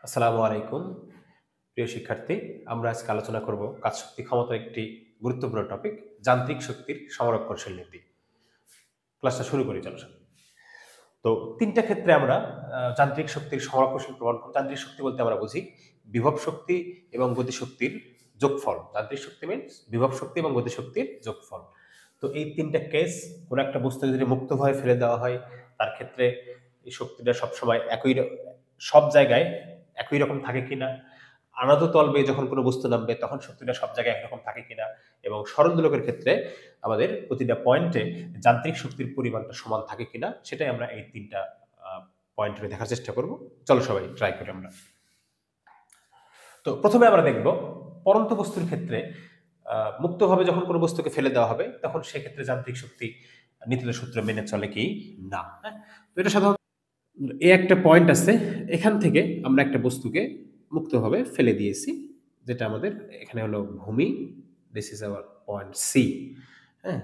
আসসালামু আলাইকুম প্রিয় শিক্ষার্থী। আমরা আজকে আলোচনা করব কাজ শক্তি ক্ষমতার একটি গুরুত্বপূর্ণ টপিক, যান্ত্রিক শক্তির সংরক্ষণশীল নীতি। ক্লাসটা শুরু করি, চলো। তো তিনটা ক্ষেত্রে আমরা যান্ত্রিক শক্তির সংরক্ষণশীল প্রমাণ। যান্ত্রিক শক্তি বলতে আমরা বুঝি বিভব শক্তি এবং গতিশক্তির যোগফল। যান্ত্রিক শক্তি মিনস বিভব শক্তি এবং গতিশক্তির যোগফল। তো এই তিনটা কেস, কোনো একটা বস্তুকে যদি মুক্তভাবে ফেলে দেওয়া হয়, তার ক্ষেত্রে এই শক্তিটা সবসময় সব জায়গায় একই রকম থাকে কিনা, আনাদো তল বেয়ে যখন কোনো বস্তু নামবে তখন শক্তিটা সব জায়গায় একরকম থাকে কিনা, এবং সরল দোলকের ক্ষেত্রে আমাদের প্রতিটা পয়েন্টে যান্ত্রিক শক্তির পরিমাণটা সমান থাকে কিনা, সেটাই আমরা এই তিনটা পয়েন্টে দেখার চেষ্টা করব। চলো সবাই ট্রাই করি আমরা। তো প্রথমে আমরা দেখব পরন্ত বস্তুর ক্ষেত্রে মুক্তভাবে যখন কোনো বস্তুকে ফেলে দেওয়া হবে তখন সেক্ষেত্রে যান্ত্রিক শক্তি নিউটনের সূত্র মেনে চলে কি না। তো এটা সাধারণত এই একটা পয়েন্ট আছে, এখান থেকে আমরা একটা বস্তুকে মুক্তভাবে ফেলে দিয়েছি, যেটা আমাদের এখানে হলো ভূমি। This is our point C. হ্যাঁ,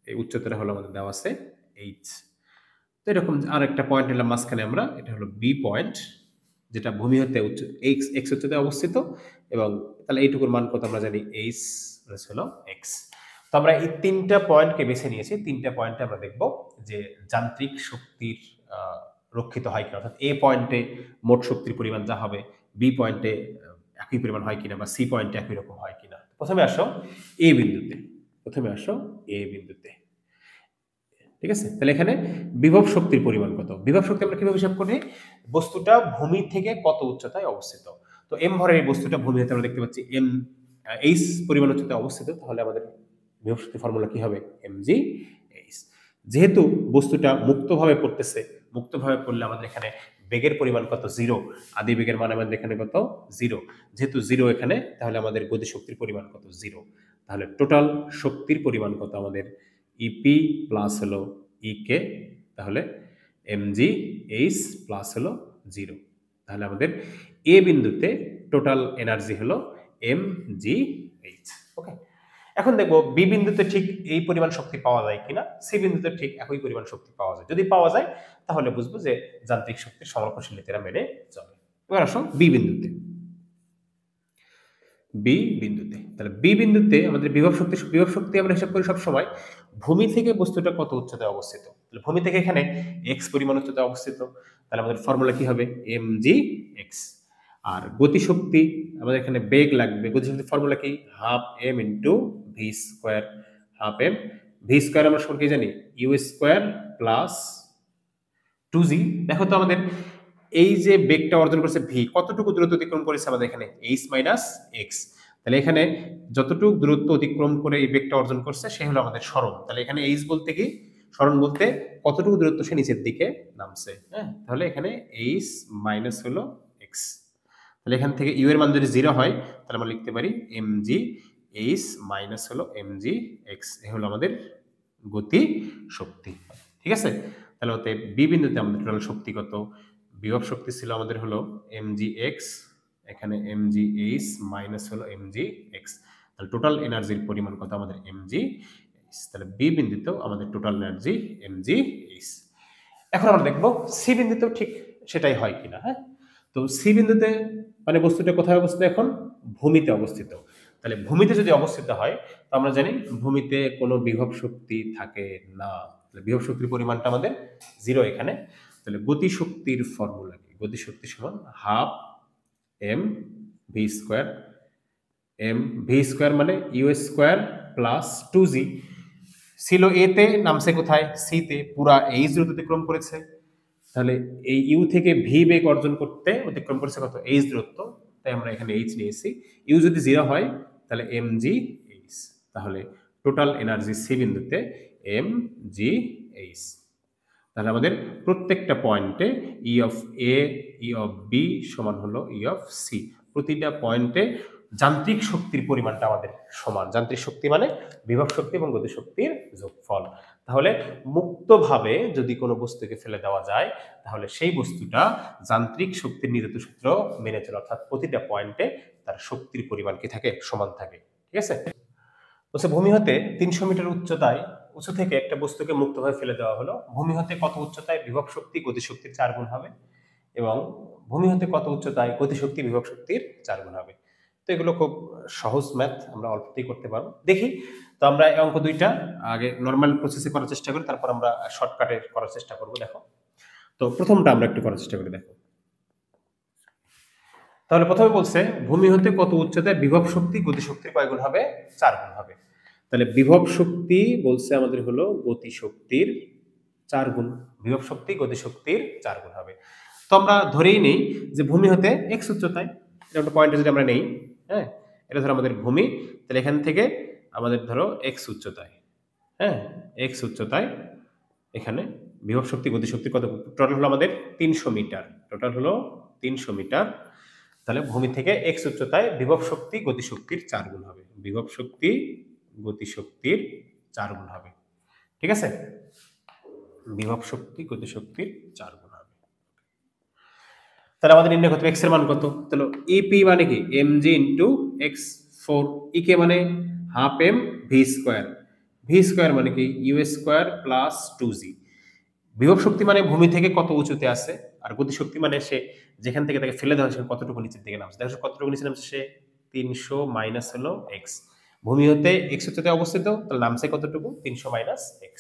এই উচ্চতাটা হলো আমাদের দেওয়া আছে এইচ। তো এরকম আর একটা পয়েন্ট নিলাম মাঝখানে আমরা, এটা হলো বি পয়েন্ট, যেটা ভূমি হতে এক্স উচ্চতায় অবস্থিত, এবং তাহলে এইটুকুর মান কত আমরা জানি, এইচ হলো এক্স। তো আমরা এই তিনটা পয়েন্টকে বেছে নিয়েছি। তিনটা পয়েন্টে আমরা দেখব যে যান্ত্রিক শক্তির রক্ষিত হয় কিনা, অর্থাৎ এ পয়েন্টে মোট শক্তির পরিমাণ যা হবে বি পয়েন্টে একই পরিমাণ হয় কিনা, বা সি পয়েন্টে একই রকম হয় কিনা। প্রথমে আসো এ বিন্দুতে, ঠিক আছে। তাহলে এখানে বিভব শক্তির পরিমাণ কত? বিভব শক্তি আমরা কিভাবে হিসাব করি? বস্তুটা ভূমি থেকে কত উচ্চতায় অবস্থিত। তো এম ভরের এই বস্তুটা ভূমি হতে আমরা দেখতে পাচ্ছি এম এইচ পরিমাণ উচ্চতায় অবস্থিত, তাহলে আমাদের বিভব শক্তির ফর্মুলা কি হবে? M g h. যেহেতু বস্তুটা মুক্তভাবে পড়তেছে, মুক্তভাবে পড়লে আমাদের এখানে বেগের পরিমাণ কত? জিরো। আদি বেগের মান আমাদের এখানে কত? জিরো। যেহেতু জিরো এখানে, তাহলে আমাদের গতি শক্তির পরিমাণ কত? জিরো। তাহলে টোটাল শক্তির পরিমাণ কত আমাদের? ইপি প্লাস হলো ইকে, তাহলে এমজি এইচ প্লাস হলো জিরো। তাহলে আমাদের এ বিন্দুতে টোটাল এনার্জি হলো এম জি এইচ। ওকে, এখন দেখবো বি বিন্দুতে ঠিক এই পরিমাণ শক্তি পাওয়া যায় কিনা, সি বিন্দুতে ঠিক একই পরিমাণ শক্তি পাওয়া যায়। যদি পাওয়া যায় তাহলে বুঝবো যে যান্ত্রিক শক্তির সংরক্ষণশীল নীতিরা মেনে চলে। এবার আসো বি বিন্দুতে। তাহলে বি বিন্দুতে আমাদের বিভব শক্তি আমরা হিসাব করি সবসময় ভূমি থেকে বস্তুটা কত উচ্চতায় অবস্থিত। তাহলে ভূমি থেকে এখানে এক্স পরিমাণ উচ্চতায় অবস্থিত, তাহলে আমাদের ফর্মুলা কি হবে? M g x. আর গতিশক্তি আমাদের এখানে বেগ লাগবে, গতিশক্তির ফর্মুলা কি? Half m into v square. Half m v square আমরা সঙ্গে জানি u square plus two g. দেখো তো আমাদের এই যে বেগটা অর্জন করছে ভি, কতটুকু দূরত্ব অতিক্রম করেছে আমাদের এখানে? H minus x. তাহলে এখানে যতটুকু দূরত্ব অতিক্রম করে এই বেগটা অর্জন করছে সে হলো আমাদের সরণ। তাহলে এখানে এইচ বলতে কি, সরণ বলতে কতটুকু দূরত্ব সে নিচের দিকে নামছে। হ্যাঁ, তাহলে এখানে এইচ মাইনাস হলো এক্স। তাহলে এখান থেকে ইউ এর মান যদি জিরো হয় তাহলে আমরা লিখতে পারি এম জি এইচ মাইনাস হলো এম জি এক্স। এ হলো আমাদের গতি শক্তি। ঠিক আছে, তাহলে ওতে বি বিন্দুতে আমাদের টোটাল শক্তি কত? বিভব শক্তি ছিল আমাদের হলো এম জি এক্স, এখানে এম জি এইচ মাইনাস হলো এম জি এক্স। তাহলে টোটাল এনার্জির পরিমাণ কত আমাদের? M g h. তাহলে বি বিন্দুতেও আমাদের total energy m g h. এখন আমরা দেখবো সি বিন্দুতেও ঠিক সেটাই হয় কিনা। হ্যাঁ, তো সি বিন্দুতে মানে বস্তুটা কোথায় অবস্থিত? এখন ভূমিতে অবস্থিত। তাহলে ভূমিতে যদি অবস্থিত হয় তো আমরা জানি ভূমিতে কোনো বিভব শক্তি থাকে না, বিভব শক্তির পরিমাণটা আমাদের জিরো এখানে। তাহলে গতি শক্তির ফর্মুলা কি? গতি শক্তি সমান half m v square. M v square মানে u square plus two g. ছিল এতে, নামছে কোথায়? সিতে। পুরা এইচ দূরত্ব অতিক্রম করেছে, তাহলে এই ইউ থেকে ভি বেগ অর্জন করতে অতিক্রম করেছে কত? এইচ দূরত্ব, তাই আমরা এখানে এইচ নিয়েছি। ইউ যদি জিরো হয় তাহলে এম জি এইচ। তাহলে টোটাল এনার্জি সি বিন্দুতে এম জি এইচ। তাহলে আমাদের প্রত্যেকটা পয়েন্টে E of A, E of B সমান হলো ই অফ সি। প্রতিটা পয়েন্টে যান্ত্রিক শক্তির পরিমাণটা আমাদের সমান। যান্ত্রিক শক্তি মানে বিভব শক্তি এবং গতি শক্তির যোগফল। তাহলে মুক্তভাবে যদি কোনো বস্তুকে ফেলে দেওয়া যায় তাহলে সেই বস্তুটা যান্ত্রিক শক্তির নির্ধারিত সূত্র মেনে চলে, অর্থাৎ প্রতিটা পয়েন্টে তার শক্তির পরিমাণ কি থাকে? সমান থাকে। ঠিক আছে, বলছে ভূমি হতে 300 মিটার উঁচু থেকে একটা বস্তুকে মুক্তভাবে ফেলে দেওয়া হলো। ভূমি হতে কত উচ্চতায়? বিভব শক্তি গতিশক্তির 4 গুণ হবে, এবং ভূমি হতে কত উচ্চতায় গতিশক্তি বিভব শক্তির 4 গুণ হবে। তো এগুলো খুব সহজ ম্যাথ, আমরা অল্পতেই করতে পারবো। দেখি, তো আমরা এই অঙ্ক দুইটা আগে নর্মাল প্রসেসে করার চেষ্টা করি, তারপর আমরা শর্টকাটে করার চেষ্টা করব। দেখো, তো প্রথমটা আমরা একটু করার চেষ্টা করি। দেখো, তাহলে প্রথমে বলছে ভূমি হতে কত উচ্চতায় বিভব শক্তি গতিশক্তির কয় গুণ হবে? 4 গুণ হবে। তাহলে বিভব শক্তি বলছে আমাদের হলো গতিশক্তির 4 গুণ। বিভব শক্তি গতিশক্তির 4 গুণ হবে। তো আমরা ধরেই নেই যে ভূমি হতে x উচ্চতায়, এটা একটা পয়েন্টে যদি আমরা নেই, হ্যাঁ, এটা ধরো আমাদের ভূমি, তাহলে এখান থেকে আমাদের ধরো x উচ্চতায়, হ্যাঁ, x উচ্চতায় এখানে বিভব শক্তি গতিশক্তি কত? টোটাল হলো আমাদের 300 মিটার। টোটাল হলো 300 মিটার। তাহলে ভূমি থেকে x উচ্চতায় বিভব শক্তি গতিশক্তির 4 গুণ হবে। বিভব শক্তি গতিশক্তির 4 গুণ হবে। ঠিক আছে, বিভব শক্তি গতিশক্তির 4 গুণ হবে। তাহলে আমাদের নির্ণয় করতে হবে x এর মান কত। তাহলে EP মানে কি mg ইনটু x4, ek মানে half m v square, v square মানে কি u স্কয়ার প্লাস 2g। বিভব শক্তি মানে ভূমি থেকে কত উঁচুতে আছে, আর গতিশক্তি মানে সে যেখান থেকে তাকে ফেলে দেওয়া হয়েছে কতটুকু নিচের দিকে নামছে। দেখো কতটুকু নিচে নামছে সে, 300 মাইনাস হলো x। ভূমি হতে x উচ্চতায় অবস্থিত, তাহলে নামছে কতটুকু? 300 মাইনাস x।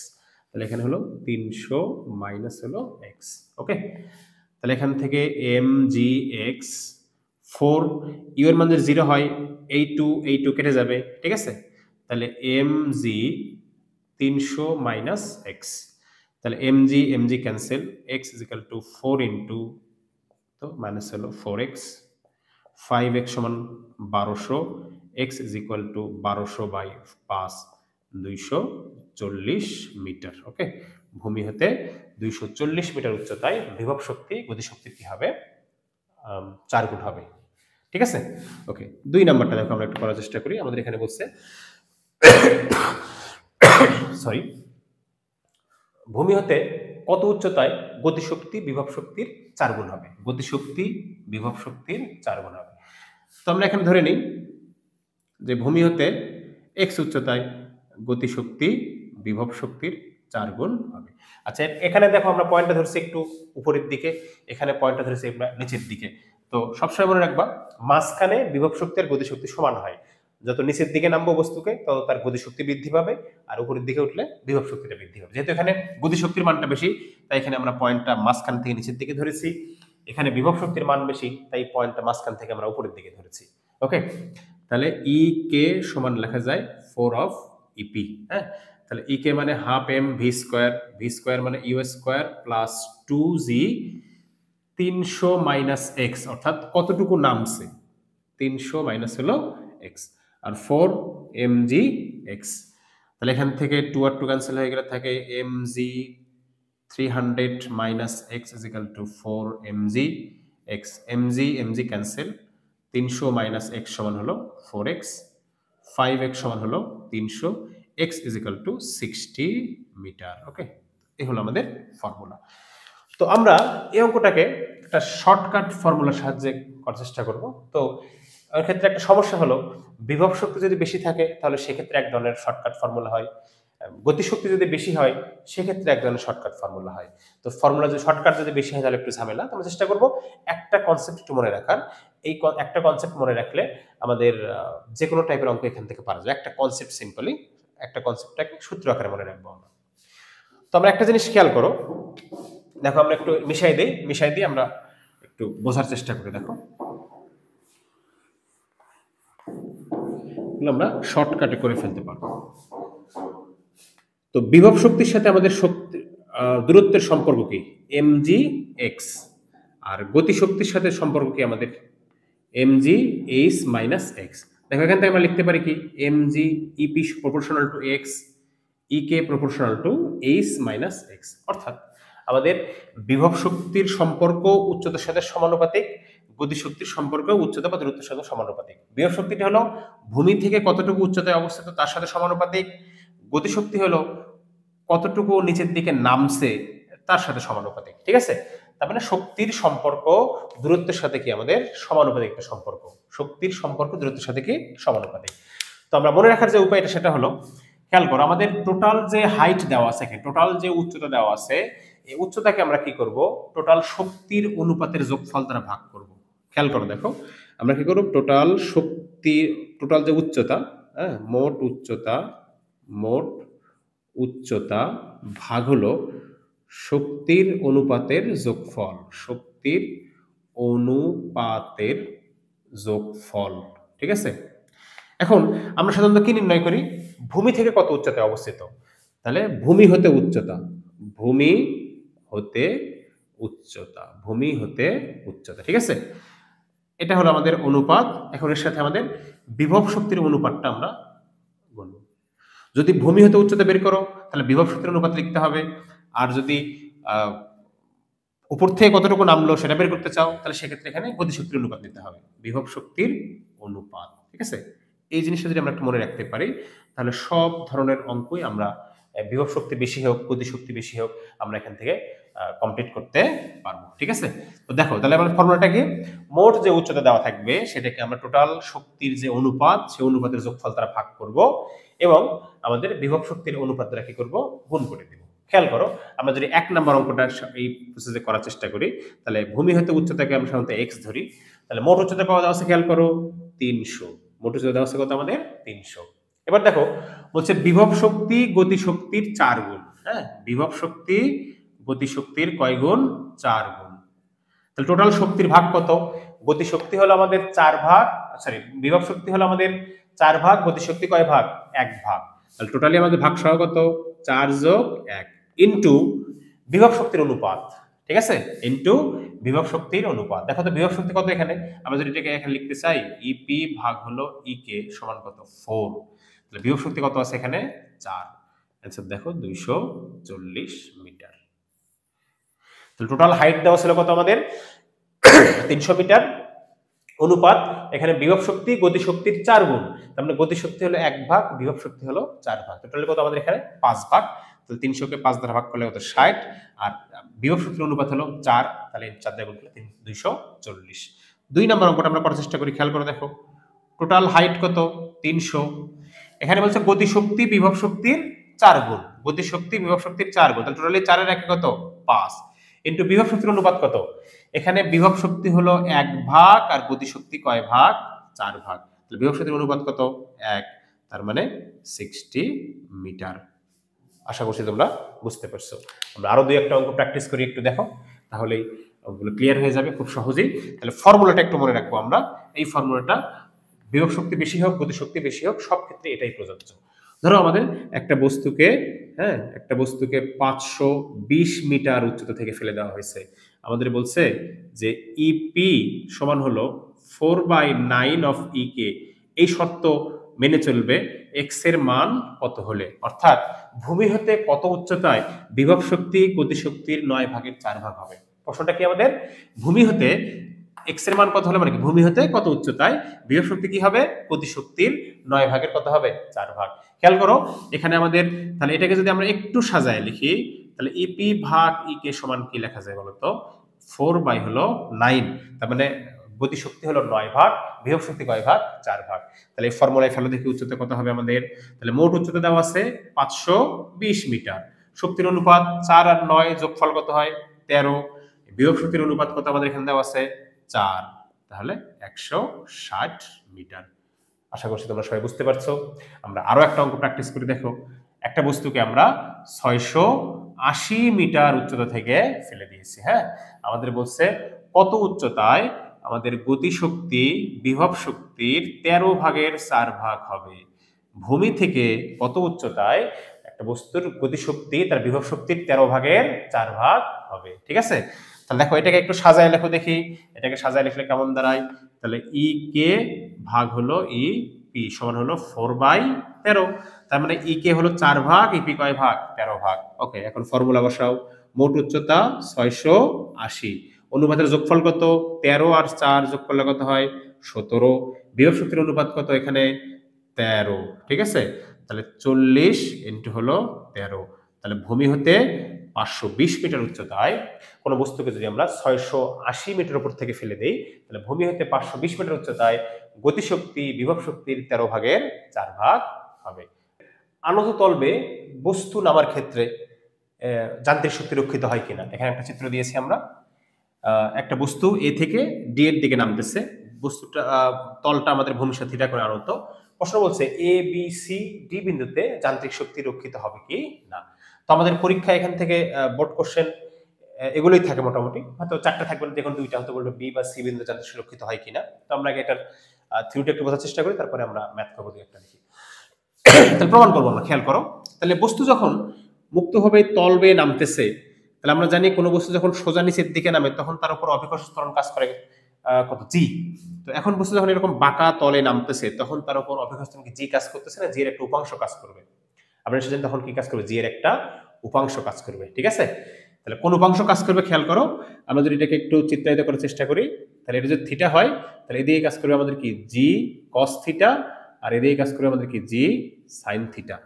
তাহলে এখানে হলো 300 মাইনাস হলো x। ওকে, তাহলে এখান থেকে mgx 4, u এর মান যদি 0 হয় এই 2 কেটে যাবে। ঠিক আছে, তাহলে mg 300 মাইনাস x, তাহলে mg cancel, x is equal to 4 into, তো মাইনাস হলো 4x, 5x সমান 1200, x is equal to 1200 by 5, 240 metre. Okay, ভূমি হতে 240 মিটার উচ্চতায় বিভব শক্তি গতিশক্তি কি হবে? 4 গুণ হবে। ঠিক আছে, ওকে। 2 নাম্বারটা দেখো আমরা একটু করার চেষ্টা করি। আমাদের এখানে বলছে সরি, ভূমি হতে কত উচ্চতায় গতিশক্তি বিভব শক্তির 4 গুণ হবে? গতিশক্তি বিভব শক্তির 4 গুণ হবে। তো আমরা এখানে ধরে নিই যে ভূমি হতে x উচ্চতায় গতিশক্তি বিভব শক্তির 4 গুণ হবে। আচ্ছা, এখানে দেখো আমরা পয়েন্টটা ধরছি একটু উপরের দিকে, এখানে পয়েন্টটা ধরছি আমরা নিচের দিকে। তো সবসময় মনে রাখবা মাঝখানে বিভব শক্তি আর গতিশক্তি সমান হয়। যত নিচের দিকে নামবো বস্তুকে তত তার গতিশক্তি বৃদ্ধি পাবে, আর উপরের দিকে উঠলে বিভব শক্তিটা বৃদ্ধি পাবে। যেহেতু এখানে গতিশক্তির মানটা বেশি, তাই এখানে আমরা পয়েন্টটা মাঝখান থেকে নিচের দিকে ধরেছি। এখানে বিভব শক্তির মান বেশি, তাই পয়েন্টটা মাঝখান থেকে আমরা উপরের দিকে ধরেছি। ওকে, তাহলে ই কে সমান লেখা যায় 4 অফ ইপি। হ্যাঁ, তাহলে ই কে মানে half m v square, v square মানে u square plus 2g 300 minus x, অর্থাৎ কতটুকু নামছে 300 মাইনাস হলো এক্স, আর 4 mg x। তাহলে এখান থেকে 2 আর 2 ক্যান্সেল হয়ে গেলে থাকে mg 300 minus x is equal to 4 mg x। mg cancel, 300 minus x সমান হলো 4x, 5x সমান হলো 300, x is equal to 60 metre. Okay, এই হলো আমাদের ফর্মুলা। তো আমরা এই অঙ্কটাকে একটা শর্টকাট ফর্মুলার সাহায্যে করার চেষ্টা করব। তো এর ক্ষেত্রে একটা সমস্যা হলো বিভব শক্তি যদি বেশি থাকে তাহলে সেক্ষেত্রে এক ধরনের শর্টকাট ফর্মুলা হয়, গতিশক্তি যদি বেশি হয় সেক্ষেত্রে এক ধরনের শর্টকাট ফর্মুলা হয়। তো ফর্মুলা যদি শর্টকাট যদি বেশি হয় তাহলে একটু ঝামেলা। তো আমরা চেষ্টা করব একটা কনসেপ্ট একটু মনে রাখার। এই একটা কনসেপ্ট মনে রাখলে আমাদের যে কোনো টাইপের অঙ্ক এখান থেকে পারা যায়। একটা কনসেপ্ট সিম্পলি, একটা কনসেপ্টটাকে সূত্র আকারে মনে রাখবো আমরা। তো আমরা একটা জিনিস খেয়াল করো, দেখো আমরা একটু মিশাই দিই আমরা একটু বোঝার চেষ্টা করি। দেখো আমরা শর্টকাটে করে ফেলতে পারবো। তো বিভব শক্তির সাথে আমাদের শক্তি দূরত্বের সম্পর্ক কি? mg x। আর গতি শক্তির সাথে সম্পর্ক কি আমাদের? mg h minus x। দেখো এখান থেকে আমরা লিখতে পারি কি mg ep proportional to x, ek proportional to h minus x। অর্থাৎ আমাদের বিভব শক্তির সম্পর্ক উচ্চতার সাথে সমানুপাতিক, গতি শক্তির সম্পর্ক উচ্চতা বা দূরত্বের সাথে সমানুপাতিক। বিভব শক্তিটা হলো ভূমি থেকে কতটুকু উচ্চতায় অবস্থিত তার সাথে সমানুপাতিক, গতিশক্তি হলো কতটুকু নিচের দিকে নামছে তার সাথে সমানুপাতিক। ঠিক আছে, তার মানে শক্তির সম্পর্ক দূরত্বের সাথে কি আমাদের সমানুপাতিক একটা সম্পর্ক। শক্তির সম্পর্ক দূরত্বের সাথে কি সমানুপাতিক। তো আমরা মনে রাখার যে উপায়টা সেটা হলো, খেয়াল করো আমাদের টোটাল যে হাইট দেওয়া আছে, টোটাল যে উচ্চতা দেওয়া আছে, এই উচ্চতাকে আমরা কি করব, টোটাল শক্তির অনুপাতের যোগফল দ্বারা ভাগ করব। খেয়াল করো, দেখো আমরা কি করব, টোটাল যে উচ্চতা, হ্যাঁ, মোট উচ্চতা ভাগ হলো শক্তির অনুপাতের যোগফল, শক্তির অনুপাতের যোগফল। ঠিক আছে, এখন আমরা সাধারণত কি নির্ণয় করি, ভূমি থেকে কত উচ্চতায় অবস্থিত। তাহলে ভূমি হতে উচ্চতা, ভূমি হতে উচ্চতা। ঠিক আছে, এটা হলো আমাদের অনুপাত। এখন এর সাথে আমাদের বিভব শক্তির অনুপাতটা আমরা বলবো। যদি ভূমি হতে উচ্চতা বের করো তাহলে বিভব শক্তির অনুপাত লিখতে হবে। আর যদি উপর থেকে কতটুকু নামলো সেটা বের করতে চাও তাহলে সেক্ষেত্রে এখানে গতিশক্তির অনুপাত নিতে হবে, বিভব শক্তির অনুপাত। ঠিক আছে, এই জিনিসটা যদি আমরা একটু মনে রাখতে পারি তাহলে সব ধরনের অঙ্কই আমরা বিভব শক্তি বেশি হোক গতিশক্তি বেশি হোক আমরা এখান থেকে কমপ্লিট করতে পারবো। ঠিক আছে, তো দেখো তাহলে আমাদের ফর্মুলাটা কি, মোট যে উচ্চতা দেওয়া থাকবে সেটাকে আমরা টোটাল শক্তির যে অনুপাত সেই অনুপাতের যোগফল দ্বারা ভাগ করব এবং আমাদের বিভব শক্তির অনুপাত দ্বারা কি করব, গুণ করে দেব। খেয়াল করো, আমরা যদি 1 নম্বর অঙ্কটা এই প্রসেসে করার চেষ্টা করি তাহলে ভূমি হতে উচ্চতাকে আমরা সাধারণত x ধরি, তাহলে মোট উচ্চতা পাওয়া যাচ্ছে, খেয়াল করো 300, মোট উচ্চতা দেওয়া আছে কত আমাদের 300। এবার দেখো বলছে বিভব শক্তি গতিশক্তির 4 গুণ। হ্যাঁ, বিভব শক্তি গতিশক্তির কয় গুণ, 4 গুণ। তাহলে টোটাল শক্তির ভাগ কত, গতিশক্তি হলো আমাদের 4 ভাগ, সরি বিভব শক্তি হলো আমাদের 4 ভাগ, গতিশক্তি কয় ভাগ, 1 ভাগ। তাহলে টোটালি আমাদের ভাগ সহ কত, 4 যোগ 1 ইনটু বিভব শক্তির অনুপাত। ঠিক আছে, ইনটু বিভব শক্তির অনুপাত। দেখো তো বিভব শক্তি কত এখানে, আমরা যদি এটাকে এখানে লিখতে চাই ইপি ভাগ হলো ইকে সমান কত, 4। তাহলে বিভব শক্তি কত আছে এখানে, 4। आंसर দেখো 240 মিটার। তাহলে টোটাল হাইট দেওয়া ছিল কত আমাদের 300 মিটার, অনুপাত এখানে বিভব শক্তি গতি শক্তির 4 গুণ, তার মানে গতি শক্তি হলো 1 ভাগ, বিভব শক্তি হলো 4 ভাগ, টোটালি কত আমাদের এখানে 5 ভাগ। তাহলে 300 কে 5 দ্বারা ভাগ করলে কত 60, আর বিভব শক্তির অনুপাত হলো 4, তাহলে 4 দ্বারা গুণ করলে 240। 2 নম্বর অঙ্কটা আমরা করার চেষ্টা করি, খেয়াল করে দেখো টোটাল হাইট কত 300, এখানে বলছে গতি শক্তি বিভব শক্তির 4 গুণ, গতি শক্তি বিভব শক্তির 4 গুণ, তাহলে টোটালি 4 এর একে কত 5 ইনটু বিভব শক্তির অনুপাত কত, এখানে বিভব শক্তি হলো 1 ভাগ আর গতি শক্তি কয় ভাগ, 4 ভাগ, তাহলে বিভব শক্তির অনুপাত কত 1, তার মানে 60 মিটার। আশা করছি তোমরা বুঝতে পারছো। আমরা আরো দুই একটা অঙ্ক প্র্যাকটিস করি, একটু দেখো তাহলেই অঙ্কগুলো ক্লিয়ার হয়ে যাবে খুব সহজেই। তাহলে ফর্মুলাটা একটু মনে রাখবো আমরা, এই ফর্মুলাটা বিভব শক্তি বেশি হোক গতি শক্তি বেশি হোক সব ক্ষেত্রে এটাই প্রযোজ্য। ধরো আমাদের একটা বস্তুকে 520 মিটার উচ্চতা থেকে ফেলে দেওয়া হয়েছে, আমাদের বলছে যে ইপি সমান হলো 4/9 অফ ইকে, এই শর্ত মেনে চলবে এক্স এর মান কত হলে, অর্থাৎ ভূমি হতে কত উচ্চতায় বিভব শক্তি গতি শক্তির 9 ভাগের 4 ভাগ হবে। প্রশ্নটা কি আমাদের, ভূমি হতে এক্স এর মান কত হলে, মানে কি ভূমি হতে কত উচ্চতায় বিভব শক্তি কি হবে, গতি শক্তির 9 ভাগের কত হবে, 4 ভাগ। খেয়াল করো এখানে আমাদের, তাহলে এটাকে যদি আমরা একটু সাজায় লিখি তাহলে ইপি ভাগ ইকে সমান কি লেখা যায় বলতো, 4/9, তার মানে গতি শক্তি হলো 9 ভাগ, বিভব শক্তি কয় ভাগ, 4 ভাগ। তাহলে এই ফর্মুলায় ফেলো দেখি উচ্চতা কত হবে আমাদের, তাহলে মোট উচ্চতা দেওয়া আছে 520 মিটার, শক্তির অনুপাত 4 আর 9 যোগফল কত হয় 13, বিভব শক্তির অনুপাত কত আমাদের এখানে দেওয়া আছে 4, তাহলে 160 মিটার। আশা করছি তোমরা সবাই বুঝতে পারছো। আমরা আরো একটা অঙ্ক প্র্যাকটিস করে দেখো, একটা বস্তুকে আমরা 680 মিটার উচ্চতা থেকে ফেলে দিয়েছি। হ্যাঁ, আমাদের বলছে কত উচ্চতায় আমাদের গতি শক্তি বিভব শক্তির 13 ভাগের 4 ভাগ হবে। ভূমি থেকে কত উচ্চতায় একটা বস্তুর গতি শক্তি তার বিভব শক্তির 13 ভাগের 4 ভাগ হবে। ঠিক আছে, তাহলে দেখো এটাকে একটু সাজায় লেখো দেখি, এটাকে সাজায় লিখলে কেমন দাঁড়ায়, তাহলে ই কে ভাগ হলো ই পি সমান হলো 4/13, তার মানে ই কে হলো 4 ভাগ, ইপি কয় ভাগ 13 ভাগ। ওকে, এখন ফর্মুলা বসাও, মোট উচ্চতা 680, অনুপাতের যোগফল কত 13 আর 4 যোগ করলে কত হয় 17, বিভব শক্তির অনুপাত কত এখানে 13। ঠিক আছে, তাহলে 40 ইনটু হলো 13, তাহলে ভূমি হতে 520 মিটার উচ্চতায় কোন বস্তুকে যদি আমরা 680 মিটার উপর থেকে ফেলে দেই তাহলে ভূমি হতে 520 মিটার উচ্চতায় গতিশক্তি বিভব শক্তির 13 ভাগের 4 ভাগ হবে। আনত তলবে বস্তু নামার ক্ষেত্রে যান্ত্রিক শক্তি রক্ষিত হয় কিনা। এখানে একটা চিত্র দিয়েছি আমরা, একটা বস্তু এ থেকে ডি এর দিকে নামতেছে, বস্তুটা তলটা আমাদের ভূমির সাথে থিটা করে আনত। প্রশ্ন বলছে এ বি সি ডি বিন্দুতে যান্ত্রিক শক্তি রক্ষিত হবে কি না। তো আমাদের পরীক্ষা এখান থেকে বোর্ড কোশ্চেন এগুলোই থাকে মোটামুটি, হয়তো 4টা থাকবে না, দেখুন 2টা হয়তো বলবে বি বা সি বিন্দু যান্ত্রিক সুরক্ষিত হয় কিনা। তো আমরা আগে এটার থিওরিটা একটু বোঝার চেষ্টা করি, তারপরে আমরা ম্যাথ করবো একটা দেখি। তাহলে প্রমাণ করবো আমরা, খেয়াল করো। তাহলে বস্তু যখন মুক্তভাবে তল বেয়ে নামতেছে, তাহলে আমরা জানি কোনো বস্তু যখন সোজা নিচের দিকে নামে তখন তার উপর অভিকর্ষ ত্বরণ কাজ করে কত, জি। তো এখন বস্তু যখন এরকম বাঁকা তলে নামতেছে তখন তার উপর অভিকর্ষ ত্বরণ কি জি কাজ করতেছে না জি এর একটা উপাংশ কাজ করবে। আমরা সেজন্য তখন কি কাজ করবে, জি এর একটা উপাংশ কাজ করবে, ঠিক আছে। তাহলে কোন উপাংশ কাজ করবে খেয়াল করো। আমরা যদি এটাকে একটু চিত্রায়িত করার চেষ্টা করি, তাহলে এটা যদি থিটা হয় তাহলে এদিকে কাজ করবে আমাদের কি জি কস থিটা, আর এদিকে কাজ করবে আমাদের কি জি সাইন থিটা।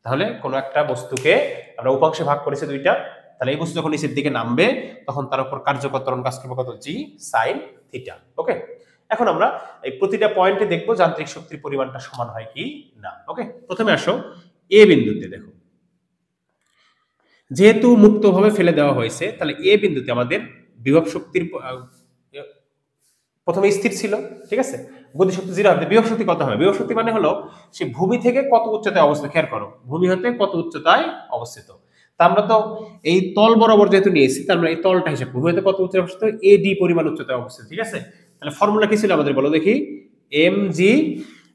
তাহলে কোনো একটা বস্তুকে আমরা উপাংশে ভাগ করেছি 2টা, তাহলে এই বস্তু যখন নিচের দিকে নামবে তখন তার উপর কার্যকর ত্বরণ কাজ করবে কত, জি সাইন থিটা। ওকে, এখন আমরা এই প্রতিটা পয়েন্টে দেখবো যান্ত্রিক শক্তির পরিমাণটা সমান হয় কি না। ওকে, প্রথমে আসো এ বিন্দুতে। দেখো, যেহেতু মুক্তভাবে ফেলে দেওয়া হয়েছে তাহলে এ বিন্দুতে আমাদের বিভব শক্তির প্রথমে স্থির ছিল, ঠিক আছে, গতি শক্তি 0 হবে। বিভব শক্তি কত হবে, বিভব শক্তি মানে হলো সে ভূমি থেকে কত উচ্চতায় অবস্থিত, খেয়াল করো ভূমি হতে কত উচ্চতায় অবস্থিত। তা আমরা তো এই তল বরাবর যেহেতু নিয়েছি, তার মানে এই তলটা হিসাব ভূমি হতে কত উচ্চতায় অবস্থিত, এডি পরিমাণ উচ্চতায় অবস্থিত, ঠিক আছে। তাহলে ফর্মুলা কি ছিল আমাদের, বলো দেখি, এম জি।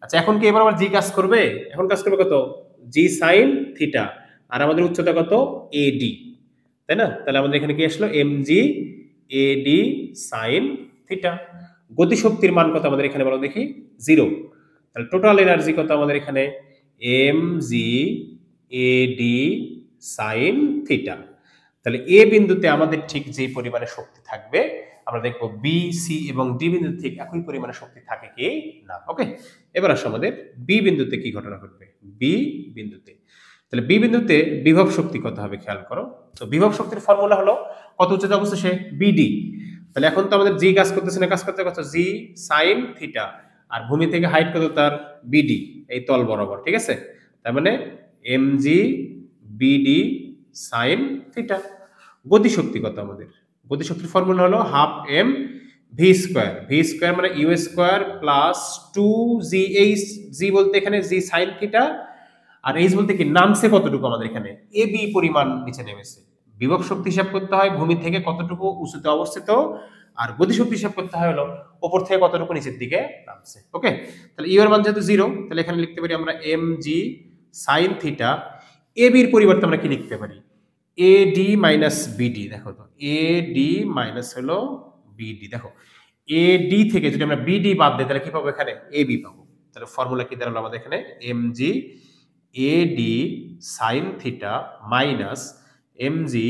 আচ্ছা, এখন কি এবার আবার জি কাজ করবে, এখন কাজ করবে কত, জি সাইন থিটা, আর আমাদের উচ্চতা কত, এডি, তাই না। তাহলে আমাদের এখানে কি আসলো, M g AD sine theta. গতি শক্তির মান কত আমাদের এখানে, বলো দেখি, 0। তাহলে টোটাল এনার্জি কত আমাদের এখানে, m g AD sine theta. তাহলে এ বিন্দুতে আমাদের ঠিক যে পরিমাণে শক্তি থাকবে, আমরা দেখবো বি সি এবং ডি বিন্দুতে ঠিক একই পরিমাণে শক্তি থাকে কি না। ওকে, এবার আসো আমাদের বি বিন্দুতে কি ঘটনা ঘটবে। বি বিন্দুতে, তাহলে বি বিন্দুতে বিভব শক্তি কত হবে খেয়াল করো। তো বিভব শক্তির ফর্মুলা হলো কত উচ্চতা অবস্থা সে, বিডি। তাহলে এখন তো আমাদের জি কাজ করতেছে না, কাজ করতে কত, জি সাইন থিটা, আর ভূমি থেকে হাইট কত তার, বিডি, এই তল বরাবর, ঠিক আছে। তার মানে m g BD sine theta. গতি শক্তি কত আমাদের, গতি শক্তির ফর্মুলা হলো half m v square. V square মানে u square plus 2 g h, g বলতে এখানে জি সাইন থিটা, আর এইচ বলতে কি নামছে কতটুকু আমাদের এখানে, এ বি পরিমাণ নিচে নেমেছে। বিভব শক্তি হিসাব করতে হয় ভূমি থেকে কতটুকু উঁচুতে অবস্থিত, আর গতি শক্তি হিসাব করতে হয় হলো উপর থেকে কতটুকু নিচের দিকে নামছে। ওকে, তাহলে ইউ এর মান যেহেতু 0, তাহলে এখানে লিখতে পারি আমরা এম জি সাইন থিটা। এ বির পরিবর্তে আমরা কি লিখতে পারি, এ ডি মাইনাস বিডি। দেখো তো, এ ডি মাইনাস হলো বিডি। দেখো, এ ডি থেকে যদি আমরা বিডি বাদ দিই তাহলে কি পাবো, এখানে এ বি পাবো। তাহলে ফর্মুলা কি দাঁড়ালো আমাদের এখানে, m g AD sine theta minus m g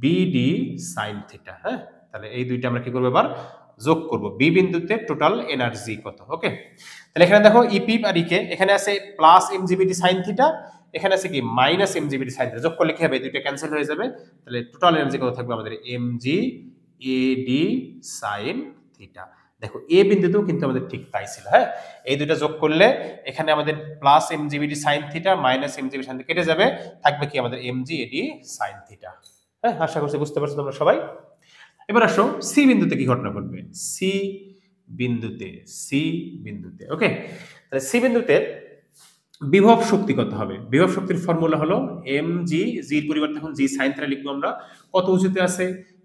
BD sine theta. হ্যাঁ, তাহলে এই দুইটা আমরা কি করবো এবার, যোগ করব। বি বিন্দুতে টোটাল এনার্জি কত। ওকে, তাহলে এখানে দেখো ইপি আর ইকে, এখানে আছে plus m g BD sine theta, এখানে আছে কি minus m g BD sine theta. যোগ করলে কি হবে, দুইটা ক্যান্সেল হয়ে যাবে। তাহলে টোটাল এনার্জি কত থাকবে আমাদের, m g AD sine theta. দেখো এ বিন্দুতেও কিন্তু আমাদের ঠিক তাই ছিল। হ্যাঁ, এই দুটো যোগ করলে এখানে আমাদের plus m g BD sine theta minus m g B sine theta কেটে যাবে, থাকবে কি আমাদের m g AD sine theta. হ্যাঁ, আশা করছি বুঝতে পারছো তোমরা সবাই। এবার আসো সি বিন্দুতে কি ঘটনা ঘটবে, সি বিন্দুতে, সি বিন্দুতে। ওকে, তাহলে সি বিন্দুতে বিভব শক্তি কত হবে, বিভব শক্তির ফর্মুলা হলো এম জি, জির পরিবর্তে এখন জি সাইন থিটা লিখবো আমরা, কত উঁচুতে আছে,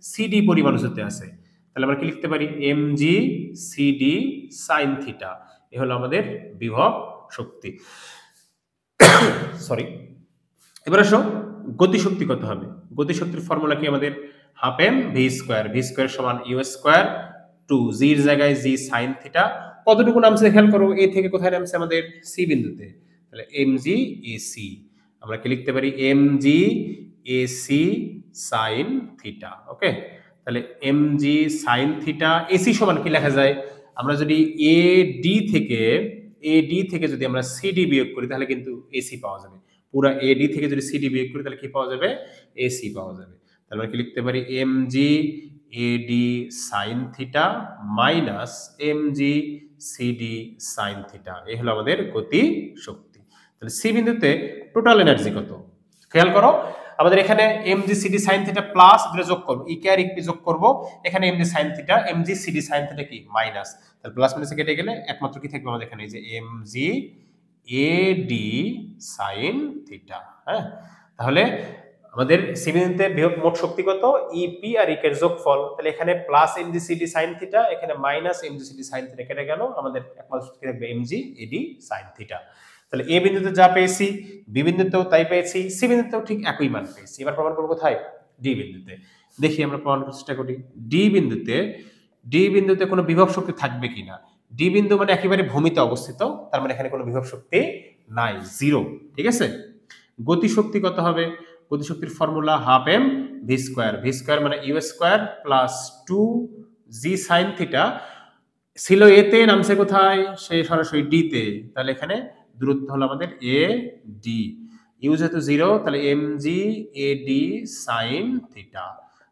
সিডি পরিমাণ উঁচুতে আছে। তাহলে আমরা কি লিখতে পারি, m g CD sine theta. এ হলো আমাদের বিভব শক্তি। সরি, এবার আসো গতি শক্তি কত হবে। গতি শক্তির ফর্মুলা কি আমাদের, half m v square. V square সমান ইউ স্কোয়ার টু জির জায়গায় জি সাইন থিটা। কতটুকু নামছে খেয়াল করো, এ থেকে কোথায় নামছে আমাদের, সি বিন্দুতে। তাহলে এম জি এ সি, আমরা কি লিখতে পারি, m g A C sine theta. Okay, তাহলে m g sine theta, AC সমান কি লেখা যায়, আমরা যদি এ ডি থেকে যদি আমরা সিডি বিয়োগ করি তাহলে কিন্তু এসি পাওয়া যাবে। পুরা এডি থেকে যদি সিডি বিয়োগ করি তাহলে কি পাওয়া যাবে, এসি পাওয়া যাবে। তাহলে আমরা কি লিখতে পারি, m g AD sine theta minus m g CD sine theta. এই হলো আমাদের গতি শক্তি। তাহলে সি বিন্দুতে টোটাল এনার্জি কত, খেয়াল করো আমাদের এখানে mgcd sin থিটা প্লাস দুটো যোগ করব, ই কে আর ই যোগ করব, এখানে mg sin theta mgcd sin theta কি মাইনাস, তাহলে প্লাস মাইনাসে কেটে গেলে একমাত্র কি থাকবে আমাদের এখানে, এই যে mg ad sin থিটা। হ্যাঁ, তাহলে আমাদের সি বিন্দুতে বিভব মোট শক্তি কত, ইপি আর ইক এর যোগফল, তাহলে এখানে প্লাস mgcd sin থিটা, এখানে মাইনাস mgcd sin থিটা কেটে গেল, আমাদের একমাত্র কি থাকবে mg ad sin থিটা। তাহলে এ বিন্দুতে যা পেয়েছি বি বিন্দুতেও তাই পেয়েছি, সি বিন্দুতেও ঠিক একই মান পেয়েছি। এবার প্রমাণ করব কোথায়, ডি বিন্দুতে। দেখি আমরা প্রমাণ করার চেষ্টা করি। ডি বিন্দুতে কোনো বিভব শক্তি থাকবে কিনা। ডি বিন্দু মানে একেবারে ভূমিতে অবস্থিত, তার মানে এখানে কোনো বিভব শক্তি নাই, জিরো। ঠিক আছে, গতি শক্তি কত হবে, গতি শক্তির formula half m v square, v square মানে u square plus 2g sin theta, ছিল এ তে, নামছে কোথায়, সেই সরাসরি ডি তে, তাহলে এখানে দূরত্ব হলো আমাদের এ ডি, ইউ যেহেতু জিরো তাহলে mg ad sin থিটা,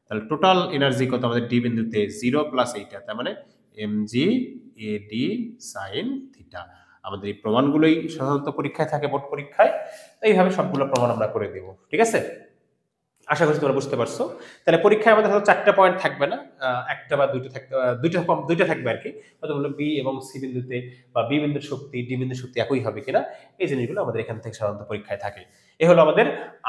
তাহলে টোটাল এনার্জি কত আমাদের ডি বিন্দুতে, 0 প্লাস এইটা, তার মানে mg ad sin থিটা। আমাদের এই প্রমাণগুলোই সাধারণত পরীক্ষায় থাকে, বোর্ড পরীক্ষায়, এইভাবে সবগুলো প্রমাণ আমরা করে দেব। ঠিক আছে, আশা করছি তোমরা বুঝতে পারছো। তাহলে পরীক্ষায় আমাদের হয়তো 4টা পয়েন্ট থাকবে না, একটা বা দুইটা থাকবে, দুইটা থাকবে আর কি, হয়তো বললো বি এবং সি বিন্দুতে বা বি বিন্দুর শক্তি ডি বিন্দুর শক্তি একই হবে কিনা, এই জিনিসগুলো আমাদের এখান থেকে সাধারণত পরীক্ষায় থাকে। এ হলো আমাদের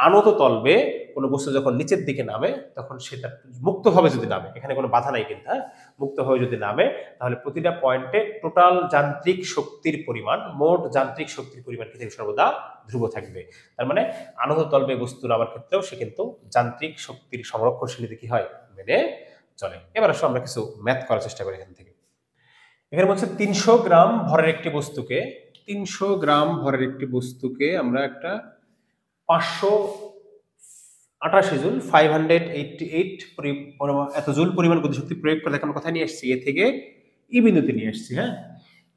আনত তলবে কোনো বস্তু যখন নিচের দিকে নামে তখন সেটা মুক্তভাবে যদি নামে, এখানে কোনো বাধা নাই কিন্তু, হ্যাঁ, মুক্তভাবে যদি নামে তাহলে প্রতিটা পয়েন্টে টোটাল যান্ত্রিক শক্তির পরিমাণ, মোট যান্ত্রিক শক্তির পরিমাণ কি থাকবে, সর্বদা ধ্রুব থাকবে। তার মানে আনত তলবে বস্তু নামার ক্ষেত্রেও সে কিন্তু যান্ত্রিক শক্তির সংরক্ষণশীলতা কি হয়, মেনে চলে। এবার আসলে আমরা কিছু ম্যাথ করার চেষ্টা করি এখান থেকে। এখানে বলছে 300 গ্রাম ভরের একটি বস্তুকে, 300 গ্রাম ভরের একটি বস্তুকে আমরা একটা 588 জুল 588 এত জুল পরিমাণ গতিশক্তি প্রয়োগ করে আমরা কোথায় নিয়ে আসছি, এ থেকে ই বিন্দুতে নিয়ে আসছি। হ্যাঁ,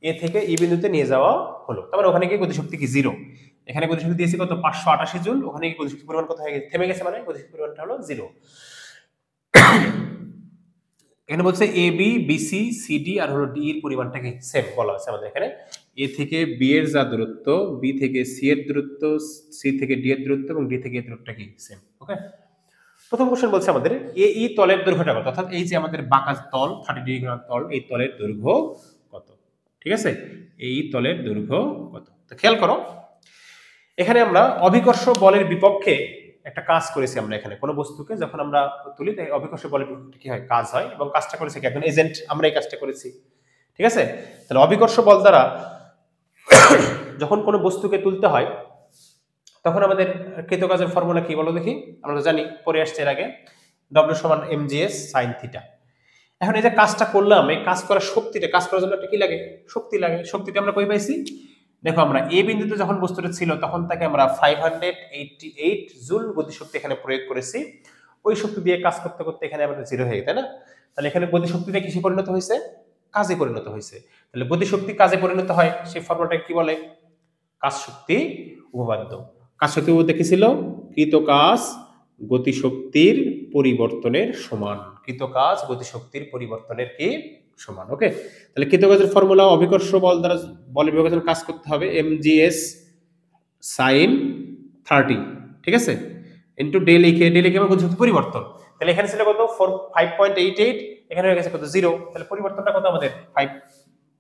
এ থেকে ই বিন্দুতে নিয়ে যাওয়া হলো, তারপরে ওখানে গিয়ে গতিশক্তি কি জিরো, এখানে গতিশক্তি দিয়েছি কত 588 জুল, ওখানে গিয়ে গতিশক্তি পরিমাণ কত হয়ে গেছে, থেমে গেছে, মানে গতিশক্তি পরিমাণটা হলো জিরো। এখানে বলছে এ বি বিসি সিডি আর হলো ডি এর পরিমাণটা কি সেম বলা আছে আমাদের এখানে, এ থেকে বি এর যা দূরত্ব, বি থেকে সি এর দূরত্ব, সি থেকে ডি এর দূরত্ব এবং ডি থেকে এর দূরত্বটা কি সেম। ওকে, প্রথম কোশ্চেন বলছে আমাদের এ ই তলের দৈর্ঘ্যটা কত, অর্থাৎ এই যে আমাদের বাঁকা তল 30 ডিগ্রি তল, এই তলের দৈর্ঘ্য কত। ঠিক আছে, এই তলের দৈর্ঘ্য কত, তো খেয়াল করো এখানে আমরা অভিকর্ষ বলের বিপক্ষে একটা কাজ করেছি। আমরা এখানে কোনো বস্তুকে যখন আমরা তুলি তাই অভিকর্ষ বলের বিপক্ষে কি হয়, কাজ হয়, এবং কাজটা করেছে কি একজন এজেন্ট, আমরা এই কাজটা করেছি। ঠিক আছে, তাহলে অভিকর্ষ বল দ্বারা যখন কোনো বস্তুকে তুলতে হয় তখন আমাদের কৃত কাজের ফর্মুলা কি বলো দেখি, আমরা তো জানি, পরে আসছে এর আগে, W সমান mgs sin থিটা। এখন এই যে কাজটা করলাম, এই কাজ করার শক্তিটা, কাজ করার জন্য একটা কি লাগে, শক্তি লাগে। শক্তিটা আমরা কই পাইছি, দেখো আমরা এ বিন্দুতে যখন বস্তুটা ছিল তখন তাকে আমরা 588 জুল গতিশক্তি এখানে প্রয়োগ করেছি, ওই শক্তি দিয়ে কাজ করতে করতে এখানে আমাদের জিরো হয়ে গেছে, তাই না। তাহলে এখানে গতিশক্তিটা কিসে পরিণত হয়েছে, কাজে পরিণত হয়েছে। তাহলে গতিশক্তি কাজে পরিণত হয়, সেই ফর্মুলাটা কি বলে, কাজ শক্তি উপপাদ্য। কাজ শক্তি উপপাদ্য কি ছিল, কৃত কাজ গতিশক্তির পরিবর্তনের সমান, কৃত কাজ গতিশক্তির পরিবর্তনের কি সমান। ওকে, তাহলে কৃত কাজের ফর্মুলা অভিকর্ষ বল দ্বারা বলের বিভাজন কাজ করতে হবে mgs sin 30, ঠিক আছে, ইনটু ডে লিখে আমার গতিশক্তি পরিবর্তন। তাহলে এখানে ছিল কত 5.88, এখানে হয়ে গেছে কত 0, তাহলে পরিবর্তনটা কত আমাদের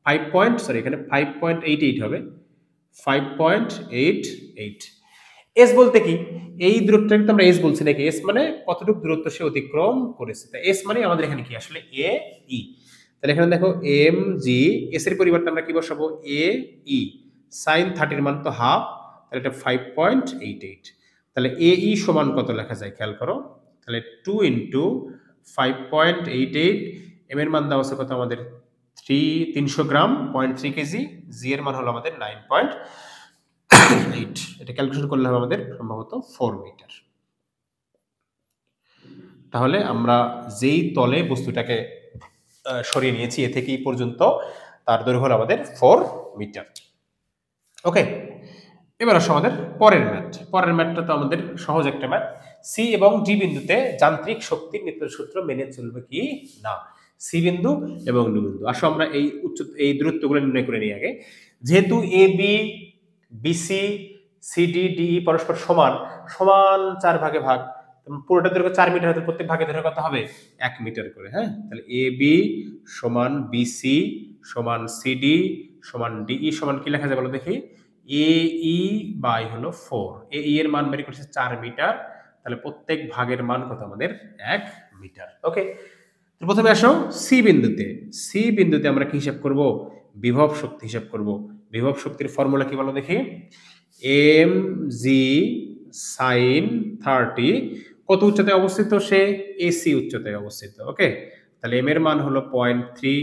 5 এখানে 5.88 হবে, 5.88। এস বলতে কি, এই দূরত্বটাকে তো আমরা এস বলছি নাকি, এস মানে কতটুকু দূরত্ব সে অতিক্রম করেছে, তাই এস মানে আমাদের এখানে কি আসলে এ ই। তাহলে এখানে দেখো এম জি, এস এর পরিবর্তে আমরা কি বসাবো, এ ই, sin 30 এর মান তো হাফ, তাহলে এটা 5.88। তাহলে এ ই সমান কত লেখা যায় খেয়াল করো, তাহলে 2 ইনটু 5.88, এম এর মান দেওয়া আছে কত আমাদের 300 গ্রাম 0.3 কেজি, জি এর মান হলো আমাদের 9.8, এটা ক্যালকুলেশন করলে হবে আমাদের সম্ভবত 4 মিটার। তাহলে আমরা যেই তলে বস্তুটাকে সরিয়ে নিয়েছি এ থেকে এই পর্যন্ত, তার দৈর্ঘ্য হলো আমাদের 4 মিটার। ওকে, এবার আসো আমাদের পরের ম্যাথটা তো আমাদের সহজ একটা ম্যাথ। সি এবং ডি বিন্দুতে যান্ত্রিক শক্তির নিত্যতা সূত্র মেনে চলবে কি না, সি বিন্দু এবং ডি বিন্দু। আসো আমরা এই দূরত্বগুলো নির্ণয় করে নিই আগে। যেহেতু A B BC CD DE পরস্পর সমান সমান 4 ভাগে ভাগ, পুরোটা দৈর্ঘ্য 4 মিটার হতে প্রত্যেক ভাগে দৈর্ঘ্য কত হবে 1 মিটার করে। হ্যাঁ, তাহলে এবি সমান বিসি সমান সিডি সমান ডিই সমান কি লেখা যায় বলো দেখি, এই বাই হলো 4, এই এর মান বের করছে 4 মিটার, তাহলে প্রত্যেক ভাগের মান কত আমাদের 1 মিটার। ওকে, তো প্রথমে আসো সি বিন্দুতে, সি বিন্দুতে আমরা কি হিসাব করব, বিভব শক্তি হিসাব করব। বিভব শক্তির ফর্মুলা কি বলো দেখি, এম জি সাইন 30, কত উচ্চতায় অবস্থিত, সে এসি উচ্চতায় অবস্থিত। ওকে, তাহলে এম এর মান হলো 0.3,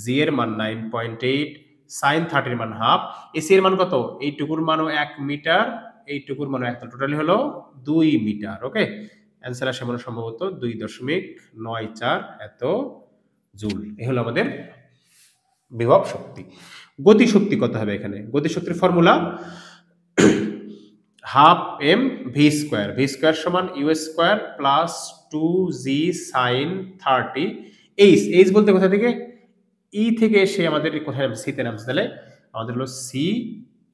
জি এর মান 9.8, সাইন 30 এর মান হাফ, এসি এর মান কত, এইটুকুর মানও 1 মিটার, এইটুকুর মানও 1, টোটালি হলো 2 মিটার। ওকে, অ্যান্সার আসে মনে সম্ভবত 2.94 এত জুল। এই হলো আমাদের বিভব শক্তি। গতি শক্তি কত হবে এখানে, গতি শক্তির formula half m v square, v square সমান u square plus 2g sine 30, h, h বলতে কোথা থেকে, ই থেকে এসে আমাদের কোথায় সিতে নামছে, তাহলে আমাদের হলো সি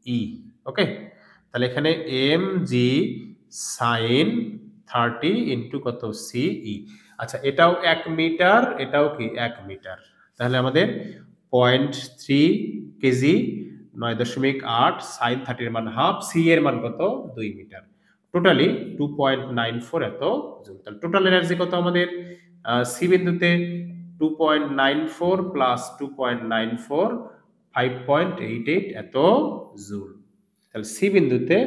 ই। ওকে, তাহলে এখানে এম জি সাইন 30 ইন্টু কত সিই। আচ্ছা, এটাও 1 মিটার, এটাও কি 1 মিটার, তাহলে আমাদের 0.3 কেজি 9.8, সাইন 30 এর মান হাফ, সি এর মান কত 2 মিটার, টোটালি 2.94 এত জুল। তাহলে টোটাল এনার্জি কত আমাদের সি বিন্দুতে 2.94 প্লাস 2.94 5.88 এত জুল। তাহলে সি বিন্দুতে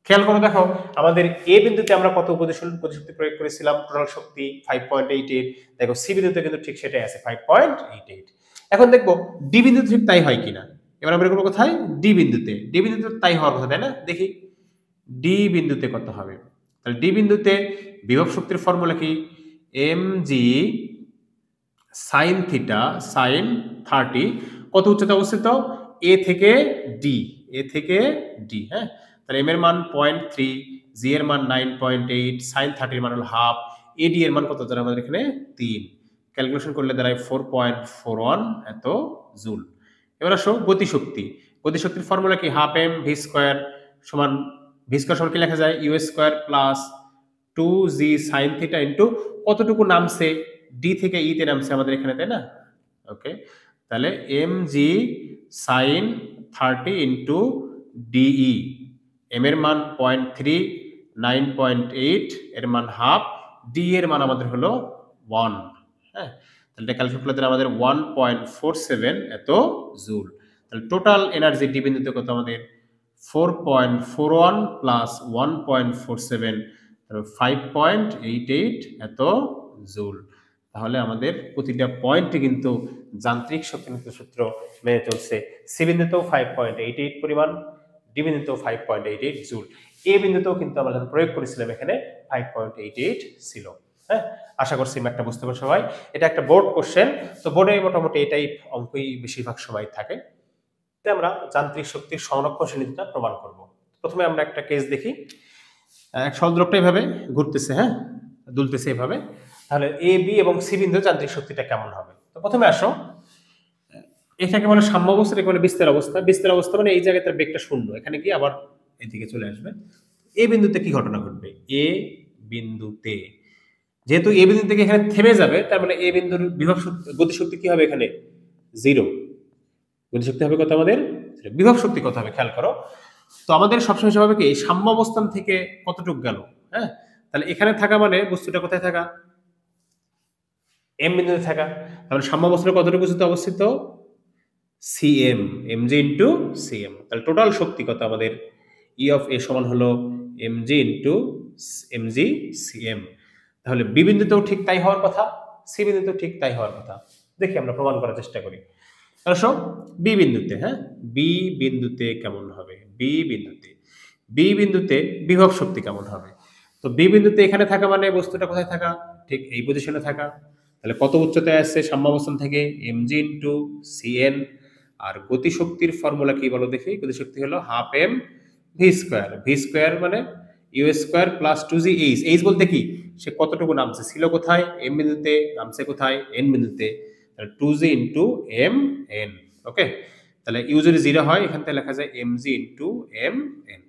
খেয়াল করে দেখো, আমাদের এ বিন্দুতে আমরা কত গতিশক্তি প্রয়োগ করেছিলাম, টোটাল শক্তি 5.88, দেখো সি বিন্দুতে কিন্তু ঠিক সেটাই আছে 5.88। এখন দেখবো ডি বিন্দুতে ঠিক তাই হয় কিনা। এবার আমরা করবো কোথায়, ডি বিন্দুতে, ডি বিন্দুতে তাই হওয়ার কথা তাই না, দেখি ডি বিন্দুতে কত হবে। তাহলে ডি বিন্দুতে বিভব শক্তির ফর্মুলা কি, m g sine theta sine 30, কত উচ্চতা অবস্থিত, এ থেকে ডি, এ থেকে ডি। হ্যাঁ, তাহলে এম এর মান 0.3, জি এর মান 9.8, সাইন 30 এর মান হলো হাফ, এডি এর মান কত দাঁড়ায় আমাদের এখানে 3, ক্যালকুলেশন করলে দাঁড়ায় 4.41 এত জুল। এবার আসো গতিশক্তি, গতিশক্তির ফর্মুলা কি, হাফ এম ভি স্কোয়ার সমান, ভি স্কোয়ার সমান কি লেখা যায়, u square plus 2g sine theta into কতটুকু নামছে, ডি থেকে ই তে নামছে আমাদের এখানে তাই না। ওকে, তাহলে m g sine 30 into DE, m এর মান 0.3, 9.8 এর মান হাফ, ডি এর মান আমাদের হলো 1। হ্যাঁ, তাহলে ক্যালকুলেট করলে আমাদের 1.47 এত জুল। তাহলে টোটাল এনার্জি ডি বিন্দুতে কত আমাদের 4.41 প্লাস 1.47, 5.88 এত জুল। তাহলে আমাদের প্রতিটা পয়েন্টে কিন্তু যান্ত্রিক শক্তি সূত্র মেনে চলছে। সি বিন্দুতেও 5.88 পরিমাণ, ডি বিন্দুতেও 5.88 জুল, এ বিন্দুতেও কিন্তু আমরা যখন প্রয়োগ করেছিলাম এখানে 5.88 ছিল। হ্যাঁ, আশা করছি ম্যাথটা বুঝতে পারছো সবাই। এটা একটা বোর্ড কোশ্চেন, তো বোর্ডে মোটামুটি এটাই অঙ্কই বেশিরভাগ সময় থাকে। আমরা যান্ত্রিক শক্তির সংরক্ষণ নীতিটা প্রমাণ করব। প্রথমে আমরা একটা কেস দেখি, এক সরলদ্রবটা এভাবে ঘুরতেছে, হ্যাঁ দুলতেছে এভাবে, তাহলে এ বি এবং সি বিন্দু যান্ত্রিক শক্তিটা কেমন হবে। তো প্রথমে আসো, এটাকে বলে সাম্য অবস্থা, এটাকে বলে বিস্তার অবস্থা। বিস্তার অবস্থা মানে এই জায়গায় তার বেগটা শূন্য, এখানে গিয়ে আবার এদিকে চলে আসবে। এ বিন্দুতে কি ঘটনা ঘটবে, এ বিন্দুতে যেহেতু এ বিন্দু থেকে এখানে থেমে যাবে, তার মানে এ বিন্দুর বিভব শক্তি গতিশক্তি কি হবে এখানে 0, গতিশক্তি হবে কত আমাদের, বিভব শক্তি কত হবে খেয়াল করো। তো আমাদের সবসময় স্বভাবে কি সাম্য অবস্থান থেকে কতটুকু গেল, হ্যাঁ তাহলে এখানে থাকা মানে বস্তুটা কোথায় থাকা, এম বিন্দুতে থাকা, তাহলে সাম্য অবস্থানে কতটুকু উচ্চতা অবস্থিত, সিএম, এমজি ইন্টু সিএম। তাহলে টোটাল শক্তি কত আমাদের, ই অফ এ সমান হলো এমজি ইন্টু এমজি সিএম। তাহলে বি বিন্দুতেও ঠিক তাই হওয়ার কথা, সি বিন্দুতেও ঠিক তাই হওয়ার কথা। দেখি আমরা প্রমাণ করার চেষ্টা করি। তাহলে সব বি বিন্দুতে, হ্যাঁ বি বিন্দুতে কেমন হবে, বি বিন্দুতে, বি বিন্দুতে বিভব শক্তি কেমন হবে। তো বি বিন্দুতে এখানে থাকা মানে বস্তুটা কোথায় থাকা, ঠিক এই পজিশনে থাকা। তাহলে কত উচ্চতায় আসছে সাম্য অবস্থান থেকে, এমজি ইন্টু সিএন। আর গতিশক্তির ফর্মুলা কি বলো দেখি, গতিশক্তি হলো half m v square, v square মানে u square plus 2g h, h বলতে কি সে কতটুকু নামছে, ছিল কোথায় এম বিন্দুতে, নামছে কোথায় এন বিন্দুতে, তাহলে 2g ইন্টু এম এন। ওকে, তাহলে ইউ যদি 0 হয় এখান থেকে লেখা যায় mg ইন্টু এম এন।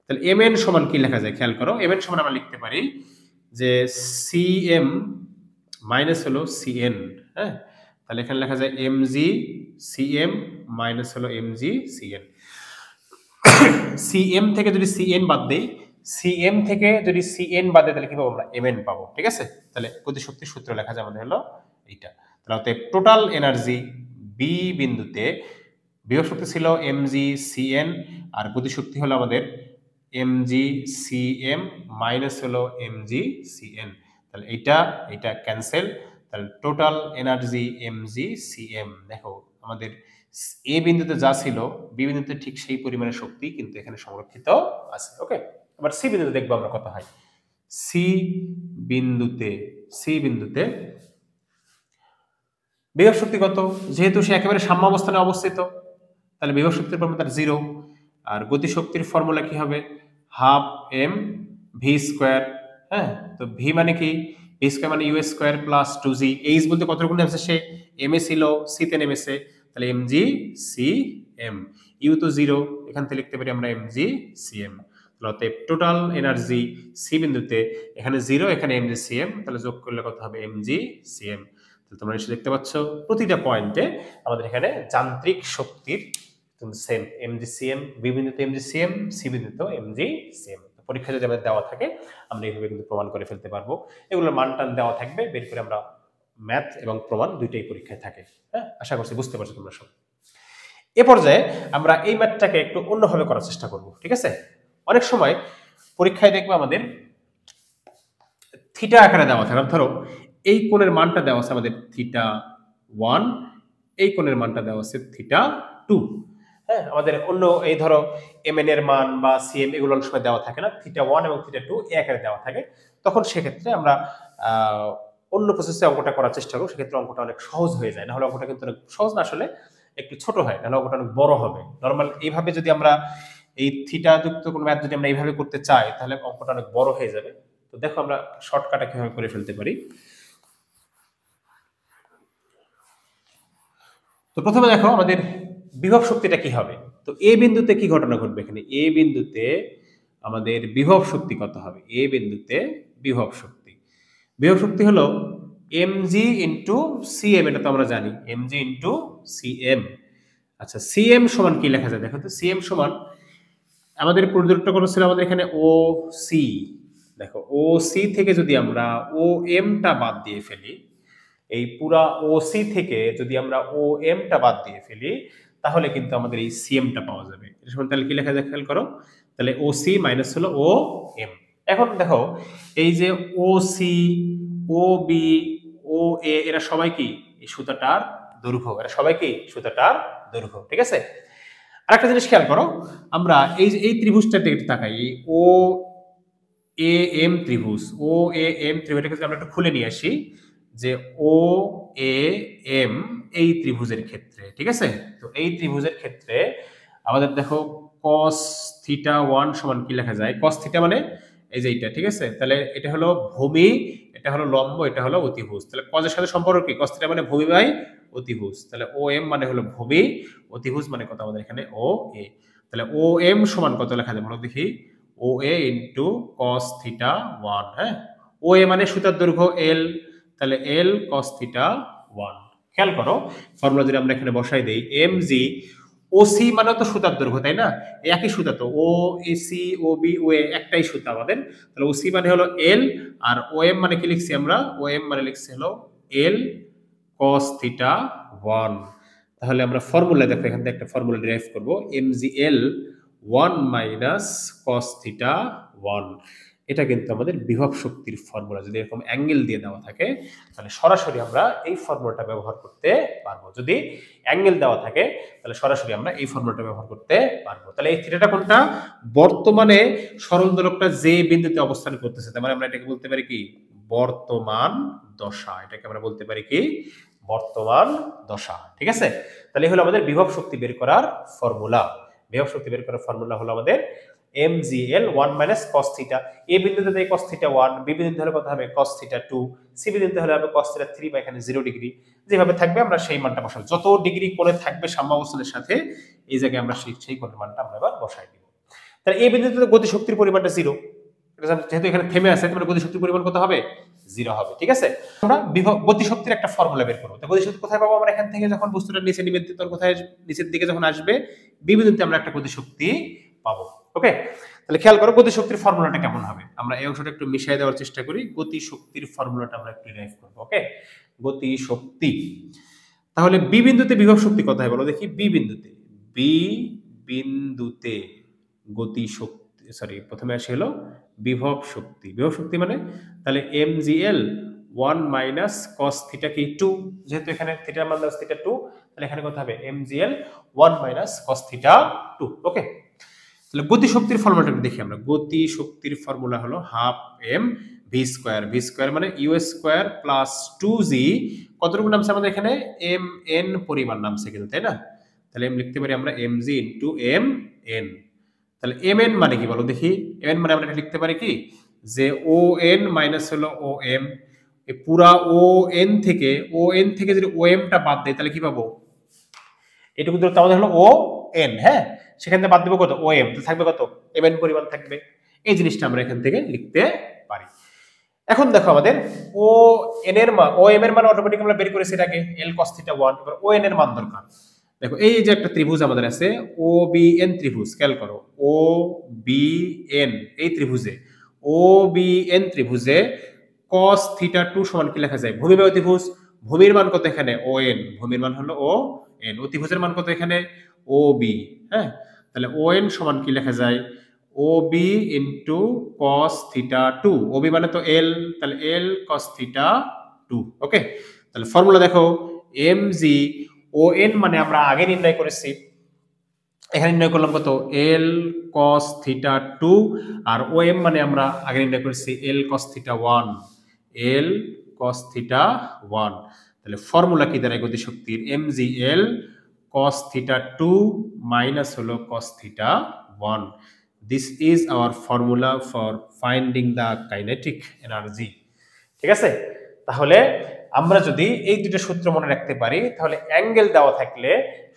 তাহলে mn সমান কি লেখা যায় খেয়াল করো, mn সমান আমরা লিখতে পারি যে cm মাইনাস হলো cn। হ্যাঁ, তাহলে এখানে লেখা যায় mg cm মাইনাস হলো mg cn। cm থেকে যদি cn বাদ দেই, cm থেকে যদি cn বাদ দেই তাহলে কি পাবো আমরা mn পাবো। ঠিক আছে, তাহলে গতিশক্তির সূত্র লেখা যায় আমাদের হলো এইটা। তাহলে টোটাল এনার্জি বি বিন্দুতে বিভব শক্তি ছিল mg cn আর গতিশক্তি হলো আমাদের mg cm মাইনাস হলো mg cn। তাহলে এটা ক্যান্সেল, তাহলে টোটাল এনার্জি mg cm। দেখো আমাদের এ বিন্দুতে যা ছিল বি বিন্দুতে ঠিক সেই পরিমাণের শক্তি কিন্তু এখানে সংরক্ষিত আছে। ওকে, এবার সি বিন্দুতে দেখবো আমরা কত হয়। সি বিন্দুতে বিভব শক্তি কত, যেহেতু সে একেবারে সাম্যাবস্থানে অবস্থিত তাহলে বিভব শক্তির পরিমাণ তার 0। আর গতিশক্তির ফর্মুলা কি হবে, হাফ এম ভি স্কোয়ার। হ্যাঁ, তো ভি মানে কি, ভি স্কোয়ার মানে u square plus 2g। H বলতে কতটুকু নেমেছে সে, এম এ ছিল সি তে নেমেছে, তাহলে m g C M. U তো 0, এখান থেকে লিখতে পারি আমরা এম জি সি এম। অতএব টোটাল এনার্জি সি বিন্দুতে এখানে 0, এখানে এম জি সি এম, তাহলে যোগ করলে কত হবে এম জি সি এম। তোমরা নিশ্চয়ই দেখতে পাচ্ছ প্রতিটা পয়েন্টে আমাদের এখানে যান্ত্রিক শক্তির সেম এমজিসিএম, বি বিন্দুতে এমজিসিএম, সি বিন্দুতে এমজিসিএম। পরীক্ষা যদি আমাদের দেওয়া থাকে আমরা এইভাবে কিন্তু প্রমাণ করে ফেলতে পারবো। এগুলোর মান টান দেওয়া থাকবে, বের করে আমরা ম্যাথ এবং প্রমাণ দুইটাই পরীক্ষায় থাকে। হ্যাঁ, আশা করছি বুঝতে পারছো তোমরা সব। এ পর্যায়ে আমরা এই ম্যাথটাকে একটু অন্যভাবে করার চেষ্টা করব। ঠিক আছে, অনেক সময় পরীক্ষায় দেখবে আমাদের থিটা আকারে দেওয়া থাকে। ধরো এই কোণের মানটা দেওয়া আছে আমাদের থিটা 1, এই কোণের মানটা দেওয়া আছে থিটা 2। হ্যাঁ, আমাদের অন্য এই ধরো mn এর মান বা cm এগুলো অনেক সময় দেওয়া থাকে না, থিটা 1 এবং থিটা 2 এই আকারে দেওয়া থাকে। তখন সেক্ষেত্রে আমরা অন্য প্রসেসে অঙ্কটা করার চেষ্টা করব, সেক্ষেত্রে অঙ্কটা অনেক সহজ হয়ে যায়। নাহলে অঙ্কটা কিন্তু অনেক সহজ না, আসলে একটু ছোট হয়, নাহলে অঙ্কটা অনেক বড় হবে। নর্মাল এইভাবে যদি আমরা এই থিটা যুক্ত কোনো ম্যাথ যদি আমরা এইভাবে করতে চাই তাহলে অঙ্কটা অনেক বড় হয়ে যাবে। তো দেখো আমরা শর্টকাটে কিভাবে করে ফেলতে পারি। তো প্রথমে দেখো আমাদের বিভব শক্তিটা কি হবে। তো এ বিন্দুতে কি ঘটনা ঘটবে, এখানে এ বিন্দুতে আমাদের বিভব শক্তি কত হবে। এ বিন্দুতে বিভব শক্তি হলো mg ইন্টু সিএম, এটা তো আমরা জানি mg ইন্টু সিএম। আচ্ছা, সিএম সমান কি লেখা যায় দেখো তো, সিএম সমান আমাদের প্রদত্ত করা ছিল আমাদের এখানে ও সি। দেখো ও সি থেকে যদি আমরা ও এমটা বাদ দিয়ে ফেলি, এই পুরা ও সি থেকে যদি আমরা ও এমটা বাদ দিয়ে ফেলি তাহলে কিন্তু আমাদের এই সিএমটা পাওয়া যাবে। এটা সমান তাহলে কি লেখা যায় খেয়াল করো, তাহলে ও সি মাইনাস হলো ও এম। এখন দেখো এই যে ও সি, ও বি, ও এ এরা সবাই কি এই সুতাটার দৈর্ঘ্য, এরা সবাই কি সুতাটার দৈর্ঘ্য। ঠিক আছে, আরেকটা জিনিস খেয়াল করো, আমরা এই ত্রিভুজটার দিকে তাকাই, ও এ এম ত্রিভুজ, ও এ এম ত্রিভুজটাকে আমরা একটু খুলে নিয়ে আসি যে ও এ এম এই ত্রিভুজের ক্ষেত্রে। ঠিক আছে, তো এই ত্রিভুজের ক্ষেত্রে আমাদের দেখো cos থিটা 1 সমান কি লেখা যায়, cos থিটা মানে এই যে এইটা। ঠিক আছে, তাহলে এটা হলো ভূমি, এটা হলো লম্ব, এটা হলো অতিভুজ। তাহলে cos এর সাথে সম্পর্ক কি, cos থিটা মানে ভূমি বাই অতিভুজ। তাহলে ও এম মানে হলো ভূমি, অতিভুজ মানে কত আমাদের এখানে ও এ। তাহলে ও এম সমান কত লেখা যায় বলো দেখি, ও এ ইন্টু cos থিটা 1। হ্যাঁ, ও এ মানে সুতার দৈর্ঘ্য এল, তাহলে এল cos থিটা 1। খেয়াল করো ফর্মুলা যদি আমরা এখানে বসাই দেই, এম জি ও সি মানে তো সুতার দৈর্ঘ্য, তাই না, একই সুতা তো, ও এ সি ও বি ও এ একটাই সুতা আমাদের। তাহলে ও সি মানে হলো এল, আর ও এম মানে কি লিখছি আমরা, ও এম মানে লিখছি হলো এল cos থিটা 1। তাহলে আমরা ফর্মুলা দেখো এখান থেকে একটা ফর্মুলা ডিরাইভ করব, এম জি এল 1 মাইনাস cos থিটা 1। এটা কিন্তু আমাদের বিভব শক্তির ফর্মুলা। যদি এরকম অ্যাঙ্গেল দিয়ে দেওয়া থাকে তাহলে সরাসরি আমরা এই ফর্মুলাটা ব্যবহার করতে পারবো। যদি অ্যাঙ্গেল দেওয়া থাকে তাহলে সরাসরি আমরা এই ফর্মুলাটা ব্যবহার করতে পারবো। তাহলে এই থিটাটা কোনটা, বর্তমানে সরল দোলকটা যে বিন্দুতে অবস্থান করতেছে, তার মানে আমরা এটাকে বলতে পারি কি বর্তমান দশা। এটাকে আমরা বলতে পারি কি বর্তমান দশা। ঠিক আছে, তাহলে এই হলো আমাদের বিভব শক্তি বের করার ফর্মুলা। বিভব শক্তি বের করার ফর্মুলা হলো আমাদের mgl 1 minus cos theta. A বিন্দুতে দেয় cos থিটা 1, বি বিন্দুতে হলে কত হবে cos থিটা 2, সি বিন্দুতে হলে হবে cos থিটা 3 বা এখানে 0 ডিগ্রি। যেভাবে থাকবে আমরা সেই মানটা বসাবো, যত ডিগ্রি কোণে থাকবে সাম্যাবস্থানের সাথে এই জায়গায় আমরা সেই কোণের মানটা আমরা এবার বসাই দিব। তাহলে এই বিন্দুতে গতিশক্তির পরিমাণটা 0, যেহেতু এখানে থেমে আছে তাহলে গতিশক্তির পরিমাণ কত হবে? 0 হবে। ঠিক আছে, আমরা গতিশক্তির একটা ফর্মুলা বের করব। তো গতিশক্তি কোথায় পাবো আমরা? এখান থেকে যখন বস্তুটা নিচে নিবেদিত, তখন কোথায় নিচের দিকে যখন আসবে বি বিন্দুতে আমরা একটা গতিশক্তি পাবো। ওকে, তাহলে খেয়াল করো গতিশক্তির ফর্মুলাটা কেমন হবে। আমরা এই অংশটা একটু মিশিয়ে দেওয়ার চেষ্টা করি। গতিশক্তির ফর্মুলাটা আমরা একটু ডিরাইভ করব। ওকে, গতিশক্তি, তাহলে বি বিন্দুতে বিভব শক্তি কত হয় বলো দেখি? বি বিন্দুতে গতিশক্তি, সরি প্রথমে আসে হলো বিভব শক্তি। বিভব শক্তি মানে তাহলে mgl 1 মাইনাস cos থিটা কি 2, যেহেতু এখানে থিটার মান দাও থিটা 2, তাহলে এখানে কত হবে? mgl 1 minus cos theta 2। ওকে, তাহলে গতিশক্তির ফর্মুলাটা দেখি আমরা। গতিশক্তির ফর্মুলা হলো half m V square. V square মানে ইউ স্কয়ার প্লাস 2g, কতটুকু নামছে আমাদের এখানে? এম এন পরিমাণ নামছে কিন্তু, তাই না? তাহলে এম লিখতে পারি আমরা mg ইনটু এম এন। তাহলে এম এন মানে কি বলো দেখি? এম এন মানে আমরা লিখতে পারি কি যে ও এন মাইনাস হলো ও এম, এই পুরা ও এন থেকে যদি ও এম টা বাদ দেয় তাহলে কি পাবো? এটুকু দূরত্ব আমাদের হলো ও এন। হ্যাঁ, সেখান থেকে বাদ দেবো কত? ও এম, তো থাকবে কত? এম এন পরিমাণ থাকবে। এই জিনিসটা আমরা এখান থেকে লিখতে পারি। এখন দেখো আমাদের ও এন এর মান, ও এম এর মান অটোমেটিক আমরা বের করেছি এর আগে, এল cos থিটা 1। এবার ও এন এর মান দরকার। দেখো এই যে একটা ত্রিভুজ আমাদের আছে ও বি এন ত্রিভুজ, খেয়াল করো ও বি এন, এই ত্রিভুজে ও বি এন ত্রিভুজে cos থিটা 2 সমান কি লেখা যায়? ভূমিবাহী ত্রিভুজ, ভূমির মান কত এখানে? ও এন, ভূমির মান হলো ও এন, অতিভুজের মান কত এখানে? ও বি। হ্যাঁ, তাহলে ও এন সমান কি লেখা যায়? ও বি ইন্টু cos থিটা 2, ও বি মানে তো এল, তাহলে এল cos থিটা 2। ওকে, তাহলে ফর্মুলা দেখো mg, ও এন মানে আমরা আগে নির্ণয় করেছি, এখানে নির্ণয় করলাম কত? এল cos থিটা 2, আর ও এম মানে আমরা আগে নির্ণয় করেছি এল cos থিটা 1, এল cos থিটা 1। তাহলে ফর্মুলা কি দাঁড়ায় গতিশক্তির? mgl cos থিটা 2 মাইনাস হলো cos theta 1। This is hour formula for finding the kinetic energy. ঠিক আছে, তাহলে আমরা যদি এই দুটো সূত্র মনে রাখতে পারি তাহলে অ্যাঙ্গেল দেওয়া থাকলে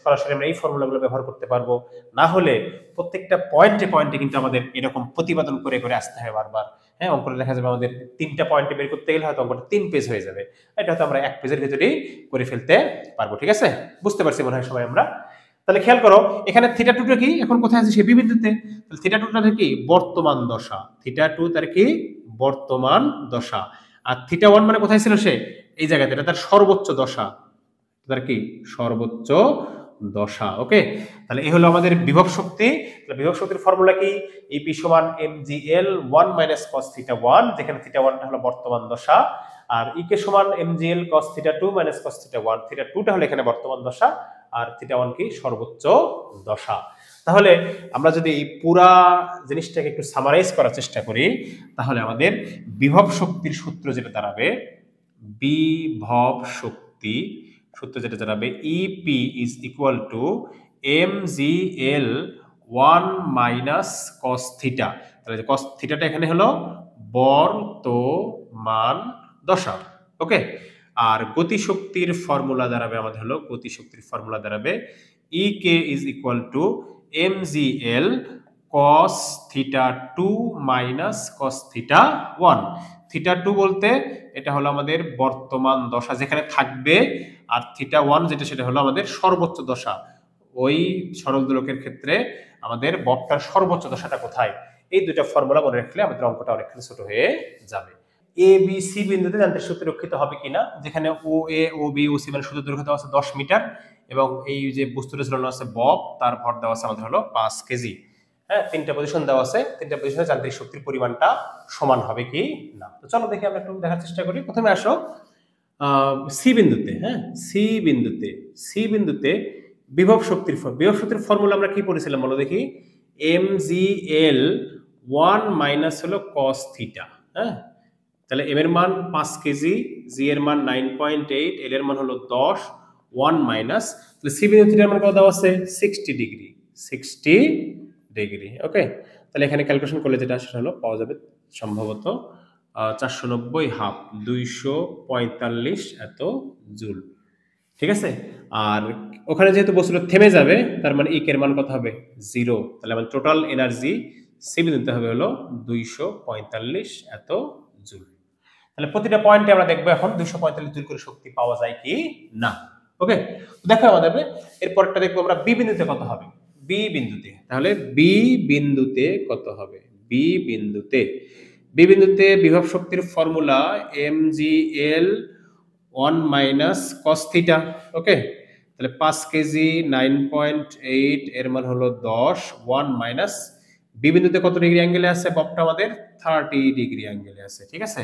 সরাসরি আমরা এই ফর্মুলাগুলো ব্যবহার করতে পারবো। না হলে প্রত্যেকটা পয়েন্টে পয়েন্টে কিন্তু আমাদের এরকম প্রতিপাদন করে করে আসতে হয় বারবার। হ্যাঁ, অঙ্কটা দেখা যাবে আমাদের 3টা পয়েন্টে বের করতে গেলে হয়তো অঙ্কটা 3 পেজ হয়ে যাবে, এটা হয়তো আমরা 1 পেজের ভিতরেই করে ফেলতে পারবো। ঠিক আছে, বুঝতে পারছি মনে হয় সবাই আমরা। তাহলে খেয়াল করো এখানে থিটা 2টা কি এখন কোথায় আছে? সে বি বিন্দুতে। তাহলে থিটা 2টা কি? বর্তমান দশা। থিটা 2 তার কি? বর্তমান দশা। আর থিটা 1 মানে কোথায় ছিল সে? এই জায়গাতে, এটা তার সর্বোচ্চ দশা, তার কি? সর্বোচ্চ দশা। ওকে, তাহলে এই হলো আমাদের বিভব শক্তি। তাহলে বিভব শক্তির ফর্মুলা কি? ইপি সমান mgl 1 মাইনাস cos থিটা 1, যেখানে থিটা 1 টা হলো বর্তমান দশা, আর ইকে সমান mgl cos theta 2 minus cos theta 1, theta 2 টা হলো এখানে বর্তমান দশা, আর থিটা 1 কি? সর্বোচ্চ দশা। তাহলে আমরা যদি এই পুরা জিনিসটাকে একটু সামারাইজ করার চেষ্টা করি তাহলে আমাদের বিভব শক্তির সূত্র যেটা দাঁড়াবে, বিভব শক্তি সূত্র যেটা দাঁড়াবে EP is equal to mgl 1 minus cos theta. তাহলে যে cos থিটাটা এখানে হলো বর্তমান দশা। ওকে, আর গতিশক্তির ফর্মুলা দাঁড়াবে আমাদের হলো, গতিশক্তির ফর্মুলা দাঁড়াবে ek is equal to mgl cos theta 2 minus cos theta 1। Theta 2 বলতে এটা হলো আমাদের বর্তমান দশা যেখানে থাকবে, আর থিটা 1 যেটা সেটা হলো আমাদের সর্বোচ্চ দশা। ওই সরল দোলকের ক্ষেত্রে আমাদের বক্রটার সর্বোচ্চ দশাটা কোথায়? এই দুটো ফর্মুলা মনে রাখলে আমাদের অঙ্কটা অনেকখানি ছোট হয়ে যাবে। এ বি সি বিন্দুতে যান্ত্রিক শক্তি রক্ষিত হবে কিনা, যেখানে ও এ ও বি ও সি মানে শুধু দৈর্ঘ্য দেওয়া আছে 10 মিটার, এবং এই যে বস্তুটা ঝুলানো আছে বব, তার ভর দেওয়া আছে আমাদের হলো 5 কেজি। হ্যাঁ, 3টা পজিশন দেওয়া আছে, 3টা পজিশনে যান্ত্রিক শক্তির পরিমাণটা সমান হবে কি না। তো চলো দেখি আমরা একটু দেখার চেষ্টা করি। প্রথমে আসো সি বিন্দুতে। হ্যাঁ, সি বিন্দুতে বিভব শক্তির ফর্মুলা আমরা কি পড়েছিলাম বলো দেখি? mgl 1 মাইনাস হলো cos থিটা। হ্যাঁ, তাহলে এম এর মান 5 কেজি, জি এর মান 9.8, এল এর মান হলো 10, 1 মাইনাস, তাহলে সি বিন্দু থিটার মান কত দেওয়া আছে? 60 ডিগ্রি, 60 ডিগ্রি। ওকে, তাহলে এখানে ক্যালকুলেশন করলে যেটা সেটা হলো পাওয়া যাবে সম্ভবত 490 হাফ, 245 এত জুল। ঠিক আছে, আর ওখানে যেহেতু বস্তুটা থেমে যাবে তার মানে ইক এর মান কত হবে 0। তাহলে আমার টোটাল এনার্জি সি বিন্দুতে হবে হলো 245 এত জুল। তাহলে প্রতিটা পয়েন্টে আমরা দেখবো এখন 245 জুল করে শক্তি পাওয়া যায় কি না। ওকে, দেখো আমাদের এরপরটা দেখবো আমরা বি বিন্দুতে কত হবে। বি বিন্দুতে তাহলে বি বিন্দুতে কত হবে। বি বিন্দুতে বিভব শক্তির formula mgl 1 minus cos theta. Okay, তাহলে 5 কেজি 9.8 এর মান হলো 10, 1 মাইনাস বি বিন্দুতে কত ডিগ্রি অ্যাঙ্গেলে আছে, ববটা আমাদের 30 ডিগ্রি অ্যাঙ্গেলে আছে। ঠিক আছে,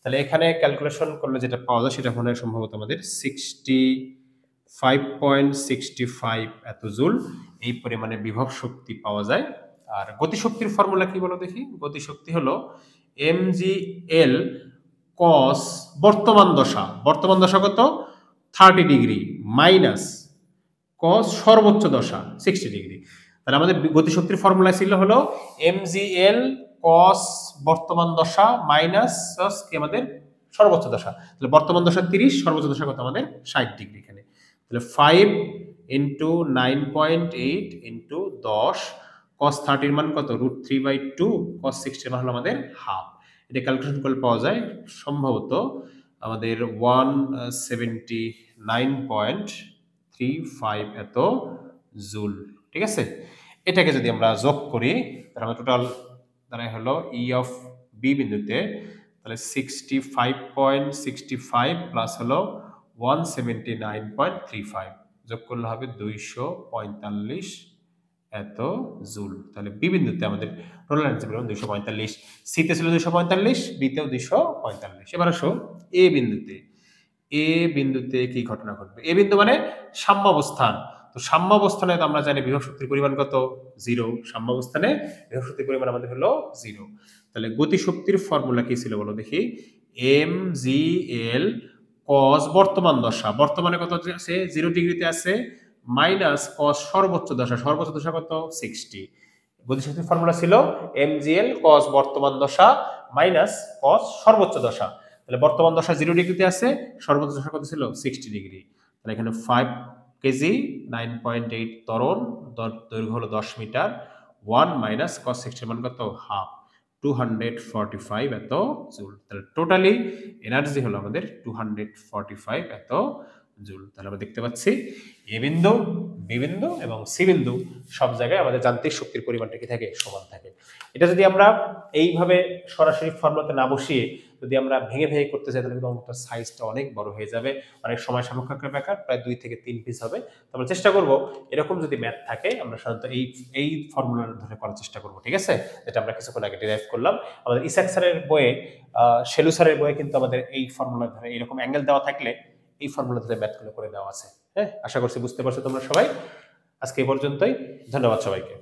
তাহলে এখানে ক্যালকুলেশন করলে যেটা পাওয়া যায় সেটা মনে হয় সম্ভবত আমাদের 65.65 এত জুল এই পরিমাণে বিভব শক্তি পাওয়া যায়। আর গতিশক্তির ফর্মুলা কি বলো দেখি। গতিশক্তি হলো mgl cos বর্তমান দশা কত 30 ডিগ্রি মাইনাস cos সর্বোচ্চ দশা 60 ডিগ্রি। তাহলে আমাদের গতিশক্তির ফর্মুলা ছিল হলো mgl cos বর্তমান দশা মাইনাস cos কি আমাদের সর্বোচ্চ দশা। তাহলে বর্তমান দশা 30, সর্বোচ্চ দশা কত আমাদের 60 ডিগ্রি। এখানে তাহলে 5 ইনটু 9.8 ইনটু 10, cos 30 এর মান কত √3/2, cos 60 এর মান হলো আমাদের হাফ। এটা ক্যালকুলেশন করলে পাওয়া যায় সম্ভবত আমাদের 179.35 এত জুল। ঠিক আছে, এটাকে যদি আমরা যোগ করি তাহলে আমরা টোটাল দাঁড়ায় হলো ই অফ বি বিন্দুতে তাহলে 65.65 প্লাস হলো 179.35 যোগ করলে হবে 245 এত জুল। তাহলে বি বিন্দুতে আমাদের টোটাল এনার্জি পেলাম 245, সি তে ছিল 245, বি তেও 245। এবার আসো এ বিন্দুতে কি ঘটনা ঘটবে। এ বিন্দু মানে সাম্যাবস্থান। তো সাম্যাবস্থানে আমরা জানি বিভব শক্তির পরিমাণ কত 0। সাম্যাবস্থানে বিভব শক্তির পরিমাণ আমাদের হলো 0। তাহলে গতি শক্তির ফর্মুলা কি ছিল বলো দেখি। mgl cos বর্তমান বর্তমানে কত আছে 0 ডিগ্রিতে আছে মাইনাস cos সর্বোচ্চ দশা কত 60। গতিশক্তির ফর্মুলা ছিল mgl cos বর্তমান দশা মাইনাস cos সর্বোচ্চ দশা। তাহলে বর্তমান দশা 0 ডিগ্রিতে আছে, সর্বোচ্চ দশা কত ছিল 60 ডিগ্রি। তাহলে এখানে 5 কেজি 9.8 ত্বরণ, দৈর্ঘ্য হলো 10 মিটার, 1 মাইনাস cos 60 এর মান কত হাফ, 245 এত জুল। তাহলে টোটালি এনার্জি হলো আমাদের 245 এত জুল। তাহলে আমরা দেখতে পাচ্ছি এ বিন্দু, বি বিন্দু এবং সি বিন্দু সব জায়গায় আমাদের যান্ত্রিক শক্তির পরিমাণটা কি থাকে সমান থাকে। এটা যদি আমরা এইভাবে সরাসরি ফর্মুলাতে না বসিয়ে যদি আমরা ভেঙে করতে চাই তাহলে কিন্তু অঙ্কটার সাইজটা অনেক বড় হয়ে যাবে, অনেক সময় সাপেক্ষ ব্যাপার, প্রায় 2 থেকে 3 পিস হবে। তো আমরা চেষ্টা করব এরকম যদি ম্যাথ থাকে আমরা সাধারণত এই ফর্মুলা ধরে করার চেষ্টা করব। ঠিক আছে, যেটা আমরা কিছুক্ষণ আগে ডিরাইভ করলাম। আমাদের ইসাক স্যারের বইয়ে, শেলু স্যারের বইয়ে কিন্তু আমাদের এই ফর্মুলা ধরে এরকম অ্যাঙ্গেল দেওয়া থাকলে এই ফর্মুলা ধরে ম্যাথগুলো করে দেওয়া আছে। হ্যাঁ, আশা করছি বুঝতে পারছো তোমরা সবাই। আজকে এই পর্যন্তই, ধন্যবাদ সবাইকে।